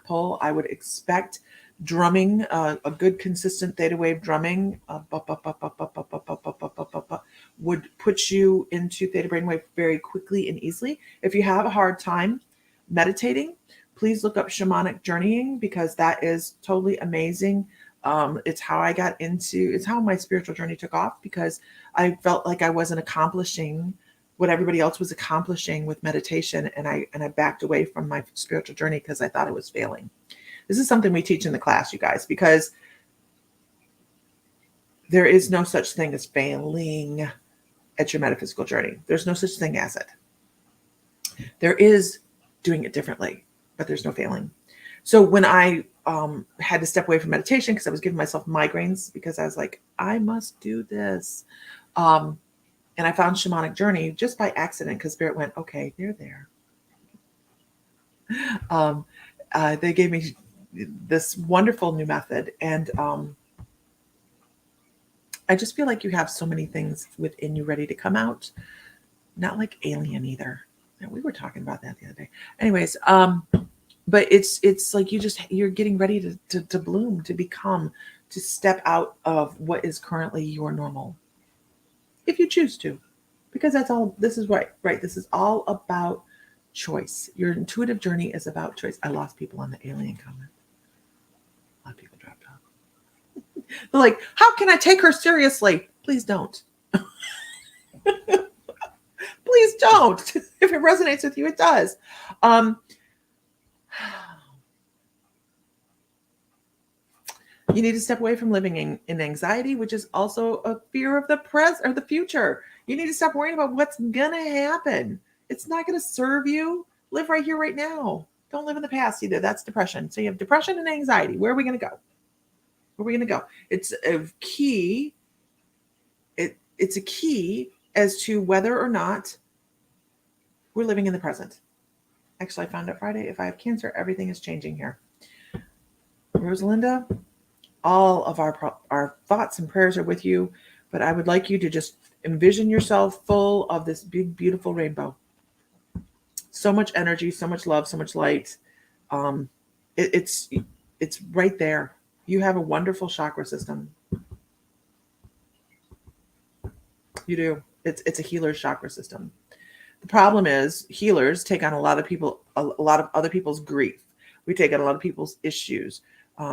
pull. I would expect drumming, a good consistent theta wave drumming would put you into theta brainwave very quickly and easily. If you have a hard time meditating, please look up shamanic journeying, because that is totally amazing. It's how my spiritual journey took off, because I felt like I wasn't accomplishing what everybody else was accomplishing with meditation. And I backed away from my spiritual journey because I thought I was failing. This is something we teach in the class, you guys, because there is no such thing as failing at your metaphysical journey. There's no such thing as it. There is doing it differently, but there's no failing. So when I had to step away from meditation because I was giving myself migraines because I was like, I must do this. And I found shamanic journey just by accident because Spirit went, okay, they're there. They gave me this wonderful new method. And I just feel like you have so many things within you ready to come out. Not like alien either. And we were talking about that the other day. Anyways, but it's like you're getting ready to bloom, to become, to step out of what is currently your normal. If you choose to, because this is right. This is all about choice. Your intuitive journey is about choice. I lost people on the alien comment. A lot of people dropped off. They're like, how can I take her seriously? Please don't. Please don't. If it resonates with you, it does. You need to step away from living in anxiety, which is also a fear of the present or the future. You need to stop worrying about what's going to happen. It's not going to serve you. Live right here, right now. Don't live in the past either. That's depression. So you have depression and anxiety. Where are we going to go? Where are we going to go? It's a key. It's a key as to whether or not we're living in the present. Actually, I found out Friday, if I have cancer, everything is changing here. Rosalinda, all of our thoughts and prayers are with you, but I would like you to just envision yourself full of this big, beautiful rainbow. So much energy, so much love, so much light. It's right there. You have a wonderful chakra system. You do. It's a healer's chakra system. The problem is healers take on a lot of other people's grief. We take on a lot of people's issues.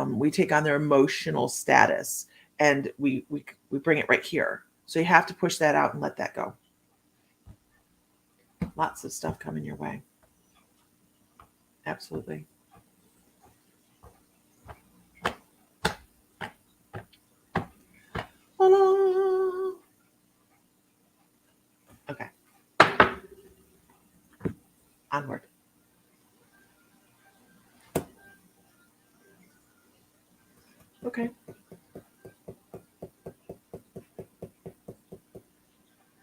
We take on their emotional status, and we bring it right here. So you have to push that out and let that go. Lots of stuff coming your way. Absolutely. Okay. Onward. Okay.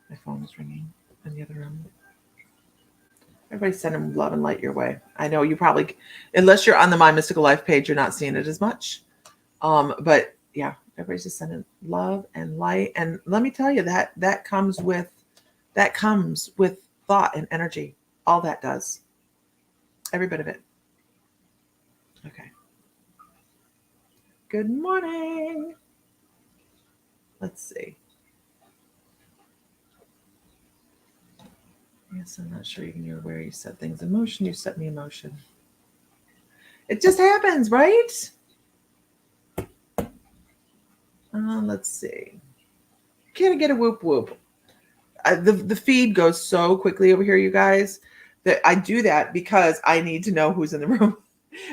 My phone is ringing in the other room. Everybody sending love and light your way. I know you probably, unless you're on the My Mystical Life page, you're not seeing it as much. But yeah, everybody's just sending love and light. And let me tell you that comes with thought and energy. All that does. Every bit of it. Okay. Good morning. Let's see. Yes, I'm not sure you're aware you set things in motion. You set me in motion. It just happens, right? Let's see. Can I get a whoop whoop? The feed goes so quickly over here, you guys, that I do that because I need to know who's in the room.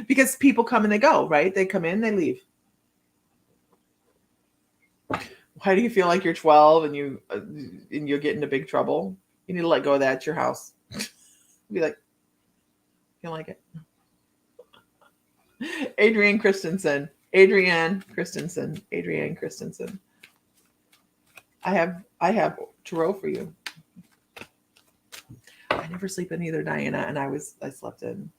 Because people come and they go, right? They come in, they leave. Why do you feel like you're 12 and you'll get into big trouble? You need to let go of that at your house. Be like, you don't like it? Adrienne Christensen. I have tarot for you. I never sleep in either, Diana, and I slept in.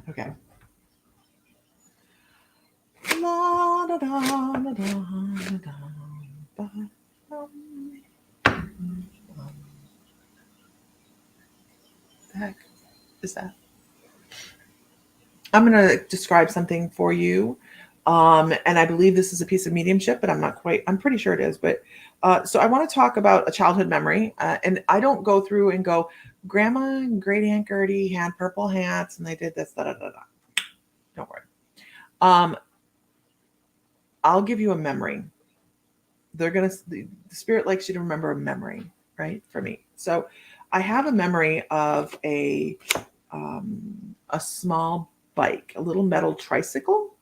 Okay. La, da, da, da, da, da, da, the heck is that? I'm going to describe something for you. And I believe this is a piece of mediumship, but I'm pretty sure it is. But so I want to talk about a childhood memory. And I don't go through and go, Grandma and Great Aunt Gertie had purple hats and they did this, da, da, da, da. Don't worry. I'll give you a memory. The spirit likes you to remember a memory, right? For me. So I have a memory of a small bike, a little metal tricycle.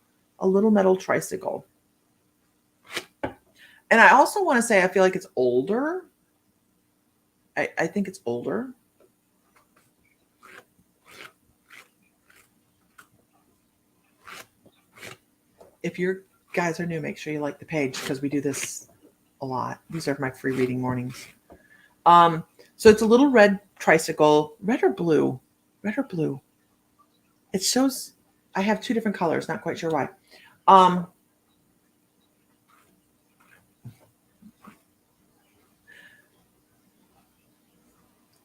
And I also want to say, I feel like it's older. I think it's older. If you guys are new, make sure you like the page because we do this a lot. These are my free reading mornings. So it's a little red tricycle, red or blue. It shows I have two different colors, not quite sure why. And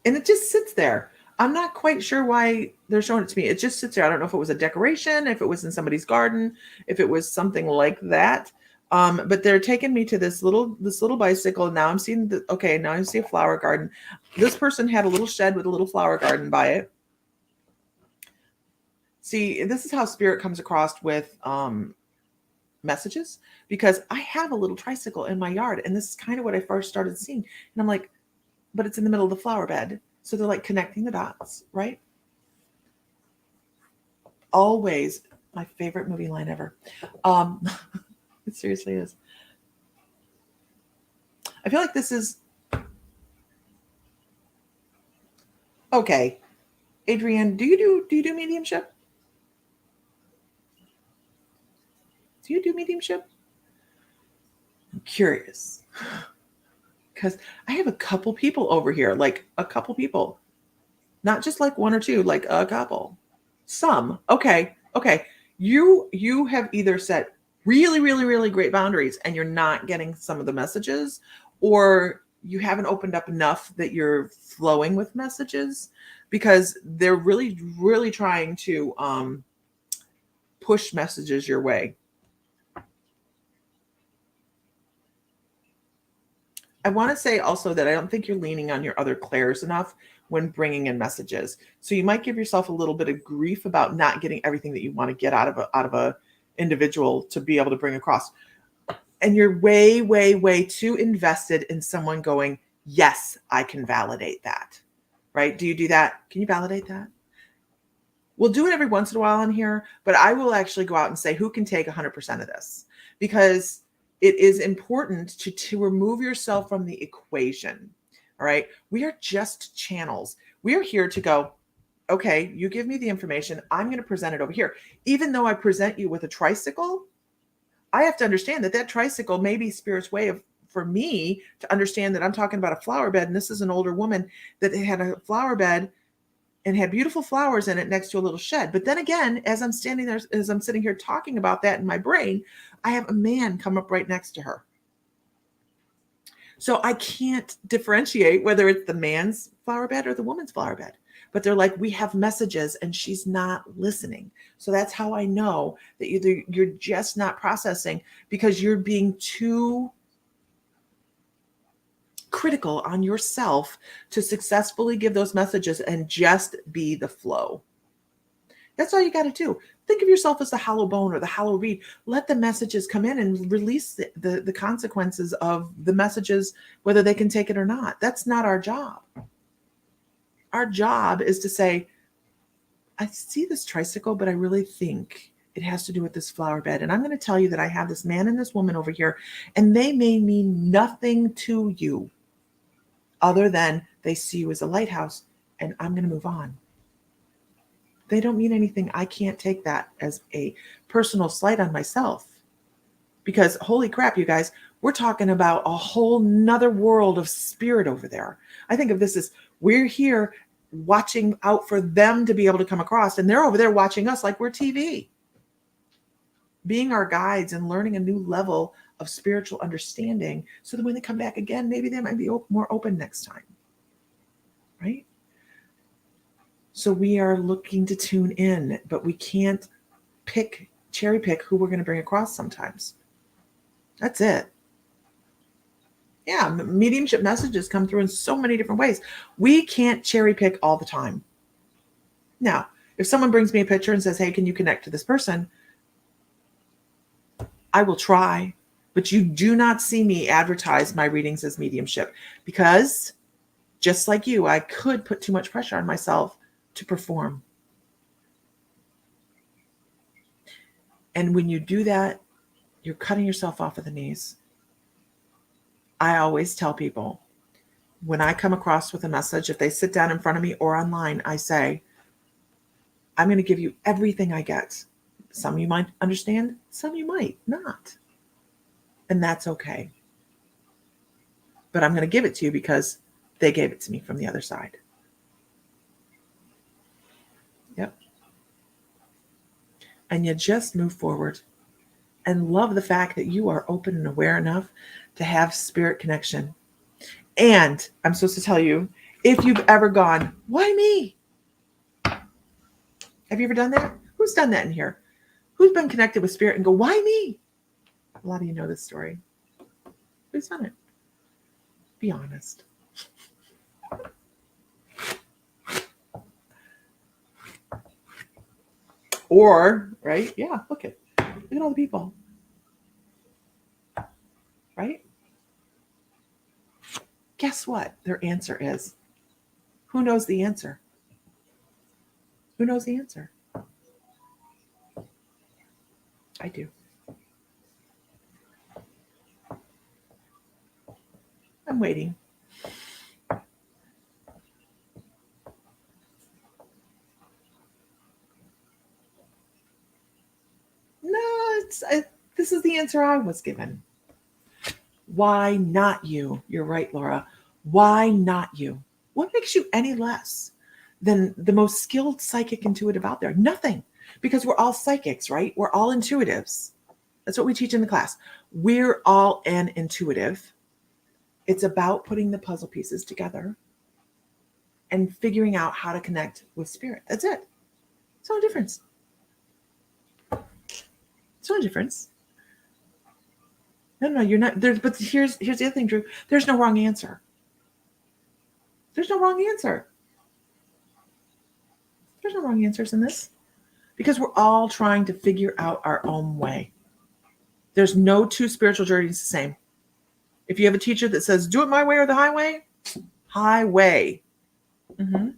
it just sits there. I'm not quite sure why they're showing it to me. It just sits there. I don't know if it was a decoration, if it was in somebody's garden, if it was something like that. But they're taking me to this little bicycle. Now I'm seeing now I see a flower garden. This person had a little shed with a little flower garden by it. See, this is how spirit comes across with messages, because I have a little tricycle in my yard, and this is kind of what I first started seeing. And I'm like, but it's in the middle of the flower bed. So they're like connecting the dots, right? Always my favorite movie line ever. It seriously is. I feel like this is okay. Adrienne, do you do mediumship? Do you do mediumship? I'm curious. Because I have a couple people over here, like a couple people. Not just like one or two, like a couple. Some. Okay. You have either set really, really, really great boundaries and you're not getting some of the messages, or you haven't opened up enough that you're flowing with messages, because they're really, really trying to push messages your way. I want to say also that I don't think you're leaning on your other clairs enough when bringing in messages. So you might give yourself a little bit of grief about not getting everything that you want to get out of a individual to be able to bring across. And you're way, way, way too invested in someone going, yes, I can validate that. Right? Do you do that? Can you validate that? We'll do it every once in a while on here, but I will actually go out and say, who can take 100% of this? Because it is important to remove yourself from the equation. All right. We are just channels. We are here to go, okay, you give me the information. I'm going to present it over here. Even though I present you with a tricycle, I have to understand that that tricycle may be Spirit's way of, for me to understand that I'm talking about a flower bed. And this is an older woman that had a flower bed and had beautiful flowers in it next to a little shed. But then again, as I'm standing there, as I'm sitting here talking about that in my brain, I have a man come up right next to her. So I can't differentiate whether it's the man's flower bed or the woman's flower bed. But they're like, we have messages and she's not listening. So that's how I know that either you're just not processing because you're being too critical on yourself to successfully give those messages and just be the flow. That's all you got to do. Think of yourself as the hollow bone or the hollow reed. Let the messages come in and release the consequences of the messages, whether they can take it or not. That's not our job. Our job is to say, I see this tricycle, but I really think it has to do with this flower bed. And I'm going to tell you that I have this man and this woman over here, and they may mean nothing to you other than they see you as a lighthouse, and I'm going to move on. They don't mean anything. I can't take that as a personal slight on myself because holy crap, you guys, we're talking about a whole nother world of spirit over there. I think of this as we're here watching out for them to be able to come across, and they're over there watching us like we're TV, being our guides and learning a new level of spiritual understanding so that when they come back again, maybe they might be more open next time, right? So we are looking to tune in, but we can't cherry pick who we're going to bring across sometimes. That's it. Yeah, mediumship messages come through in so many different ways. We can't cherry pick all the time. Now, if someone brings me a picture and says, hey, can you connect to this person? I will try, but you do not see me advertise my readings as mediumship because just like you, I could put too much pressure on myself to perform. And when you do that, you're cutting yourself off at the knees. I always tell people when I come across with a message, if they sit down in front of me or online, I say, I'm going to give you everything I get. Some you might understand, some you might not. And that's okay. But I'm going to give it to you because they gave it to me from the other side. Yep. And you just move forward and love the fact that you are open and aware enough to have spirit connection. And I'm supposed to tell you, if you've ever gone, why me? Have you ever done that? Who's done that in here? Who's been connected with spirit and go, why me? A lot of you know this story. Who's done it? Be honest. Or, right? Yeah, look at all the people. Right? Guess what? Their answer is, who knows the answer? Who knows the answer? I do. I'm waiting. No, this is the answer I was given. Why not you? You're right, Laura. Why not you? What makes you any less than the most skilled psychic intuitive out there? Nothing. Because we're all psychics, right? We're all intuitives. That's what we teach in the class. We're all an intuitive. It's about putting the puzzle pieces together and figuring out how to connect with spirit. That's it. It's no difference. It's no difference. No, you're not. But here's the other thing, Drew. There's no wrong answer. There's no wrong answer. There's no wrong answers in this because we're all trying to figure out our own way. There's no two spiritual journeys the same. If you have a teacher that says, do it my way or the highway, highway. Mm-hmm.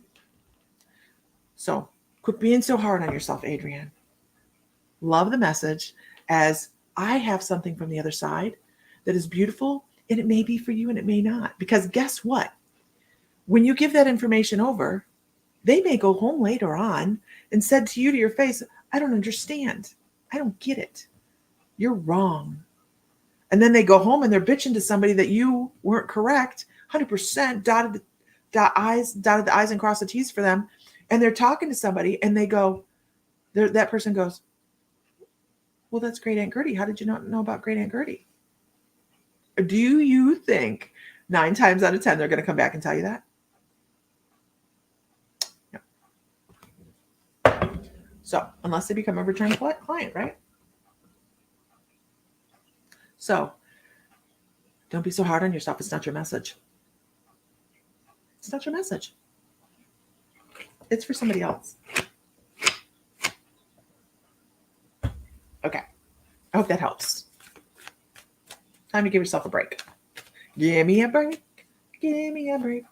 So quit being so hard on yourself, Adrienne. Love the message as I have something from the other side that is beautiful, and it may be for you and it may not. Because guess what? When you give that information over, they may go home later on and said to you to your face, I don't understand. I don't get it. You're wrong. And then they go home and they're bitching to somebody that you weren't correct, 100% dotted the I's and crossed the T's for them. And they're talking to somebody and they go, that person goes, well, that's Great Aunt Gertie. How did you not know about Great Aunt Gertie? Do you think 9 times out of 10 they're going to come back and tell you that? No. So unless they become a return client, right? So don't be so hard on yourself. It's not your message. It's not your message. It's for somebody else. Okay. I hope that helps. Time to give yourself a break. Give me a break. Give me a break.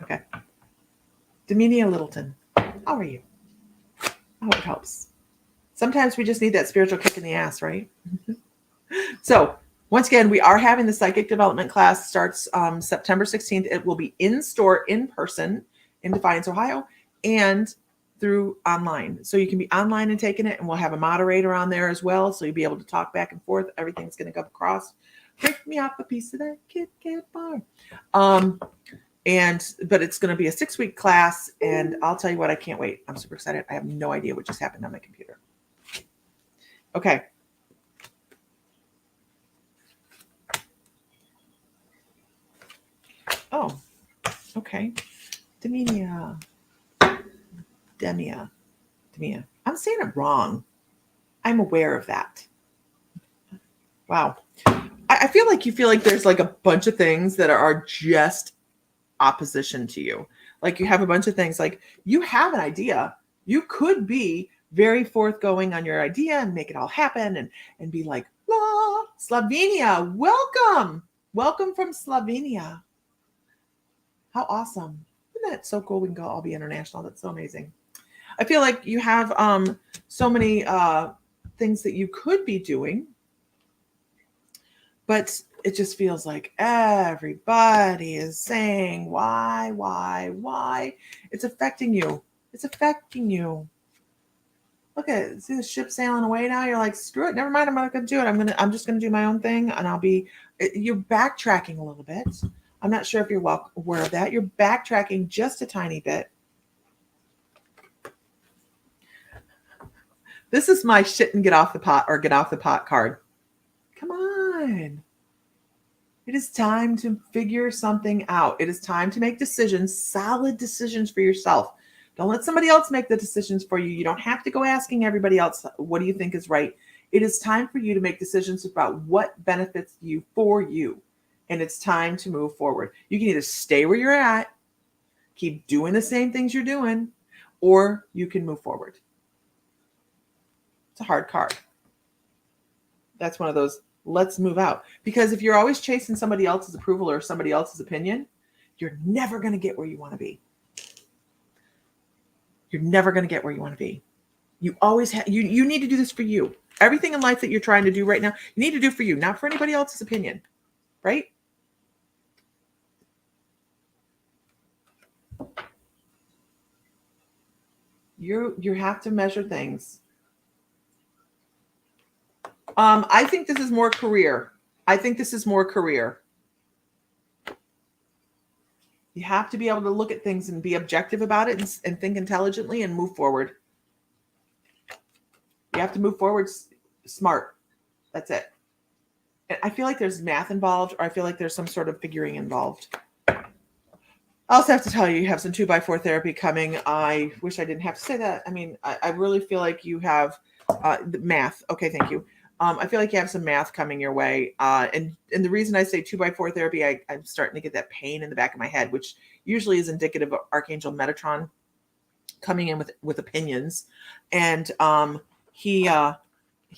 Okay. Demeania Littleton, how are you? I hope it helps. Sometimes we just need that spiritual kick in the ass, right? So once again, we are having the psychic development class starts September 16th. It will be in store, in person in Defiance, Ohio, and through online. So you can be online and taking it, and we'll have a moderator on there as well. So you'll be able to talk back and forth. Everything's going to come across. Break me off a piece of that Kit Kat bar. But it's going to be a 6-week class, and I'll tell you what, I can't wait. I'm super excited. I have no idea what just happened on my computer. Okay. Oh, okay. Demia. I'm saying it wrong. I'm aware of that. Wow. I feel like you feel like there's like a bunch of things that are just opposition to you. Like you have a bunch of things, like you have an idea. You could be very forthgoing on your idea and make it all happen and be like, la, Slovenia, welcome. Welcome from Slovenia. How awesome. Isn't that so cool? We can go all be international. That's so amazing. I feel like you have so many things that you could be doing, but it just feels like everybody is saying, why? It's affecting you. It's affecting you. Look at it. See the ship sailing away now? You're like, screw it. Never mind. I'm not going to do it. I'm just going to do my own thing. And you're backtracking a little bit. I'm not sure if you're aware of that. You're backtracking just a tiny bit. This is my shit and get off the pot or get off the pot card. Come on. It is time to figure something out. It is time to make decisions, solid decisions for yourself. Don't let somebody else make the decisions for you. You don't have to go asking everybody else, what do you think is right? It is time for you to make decisions about what benefits you for you. And it's time to move forward. You can either stay where you're at, keep doing the same things you're doing, or you can move forward. It's a hard card. That's one of those, let's move out. Because if you're always chasing somebody else's approval or somebody else's opinion, you're never going to get where you want to be. You're never going to get where you want to be. You always have, you need to do this for you. Everything in life that you're trying to do right now, you need to do for you, not for anybody else's opinion, right? You have to measure things. I think this is more career. You have to be able to look at things and be objective about it and think intelligently and move forward. You have to move forward smart. That's it. And I feel like there's math involved, or I feel like there's some sort of figuring involved. I also have to tell you have some 2x4 therapy coming. I wish I didn't have to say that. I mean, I really feel like you have The math. Okay, thank you. I feel like you have some math coming your way. And the reason I say 2x4 therapy, I'm starting to get that pain in the back of my head, which usually is indicative of Archangel Metatron coming in with opinions. And he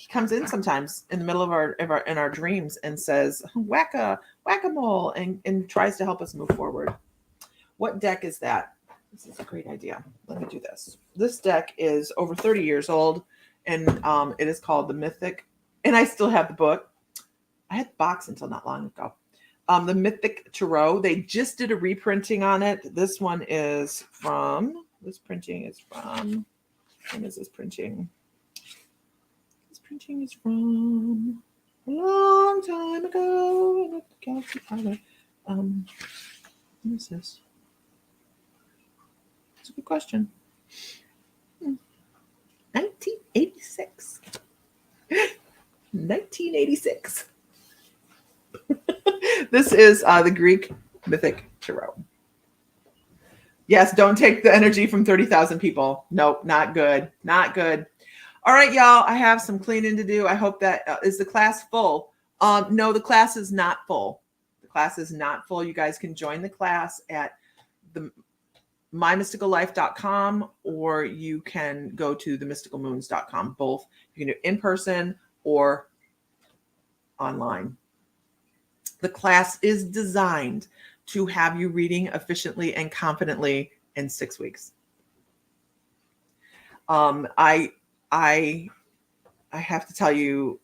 comes in sometimes in the middle of our dreams and says whack-a-mole and tries to help us move forward. What deck is that? This is a great idea. Let me do this. This deck is over 30 years old, and it is called the Mythic, and I still have the book. I had the box until not long ago. The Mythic Tarot. They just did a reprinting on it. This one is from, this printing is from, when is this printing? This printing is from a long time ago in the Galaxy Parlor. What is this? It's a good question. 1986. 1986. This is the Greek Mythic Tarot. Yes, don't take the energy from 30,000 people. Nope, not good. Not good. All right, y'all, I have some cleaning to do. I hope that is the class full? No, the class is not full. The class is not full. You guys can join the class at the mymysticallife.com, or you can go to themysticalmoons.com. Both you can do in person or online. The class is designed to have you reading efficiently and confidently in 6 weeks. I have to tell you,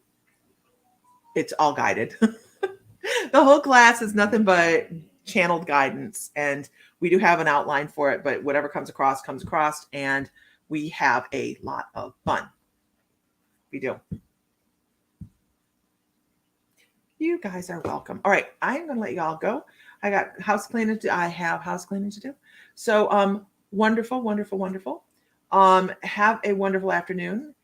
it's all guided. The whole class is nothing but channeled guidance, and we do have an outline for it, but whatever comes across, and we have a lot of fun. We do. You guys are welcome. All right, I'm going to let y'all go. I got house cleaning to do. I have house cleaning to do. So, wonderful, wonderful, wonderful. Have a wonderful afternoon.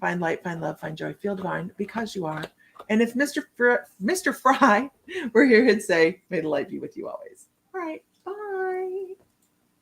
Find light, find love, find joy, feel divine, because you are. And if Mr. Fry were here, he'd say, may the light be with you always. All right.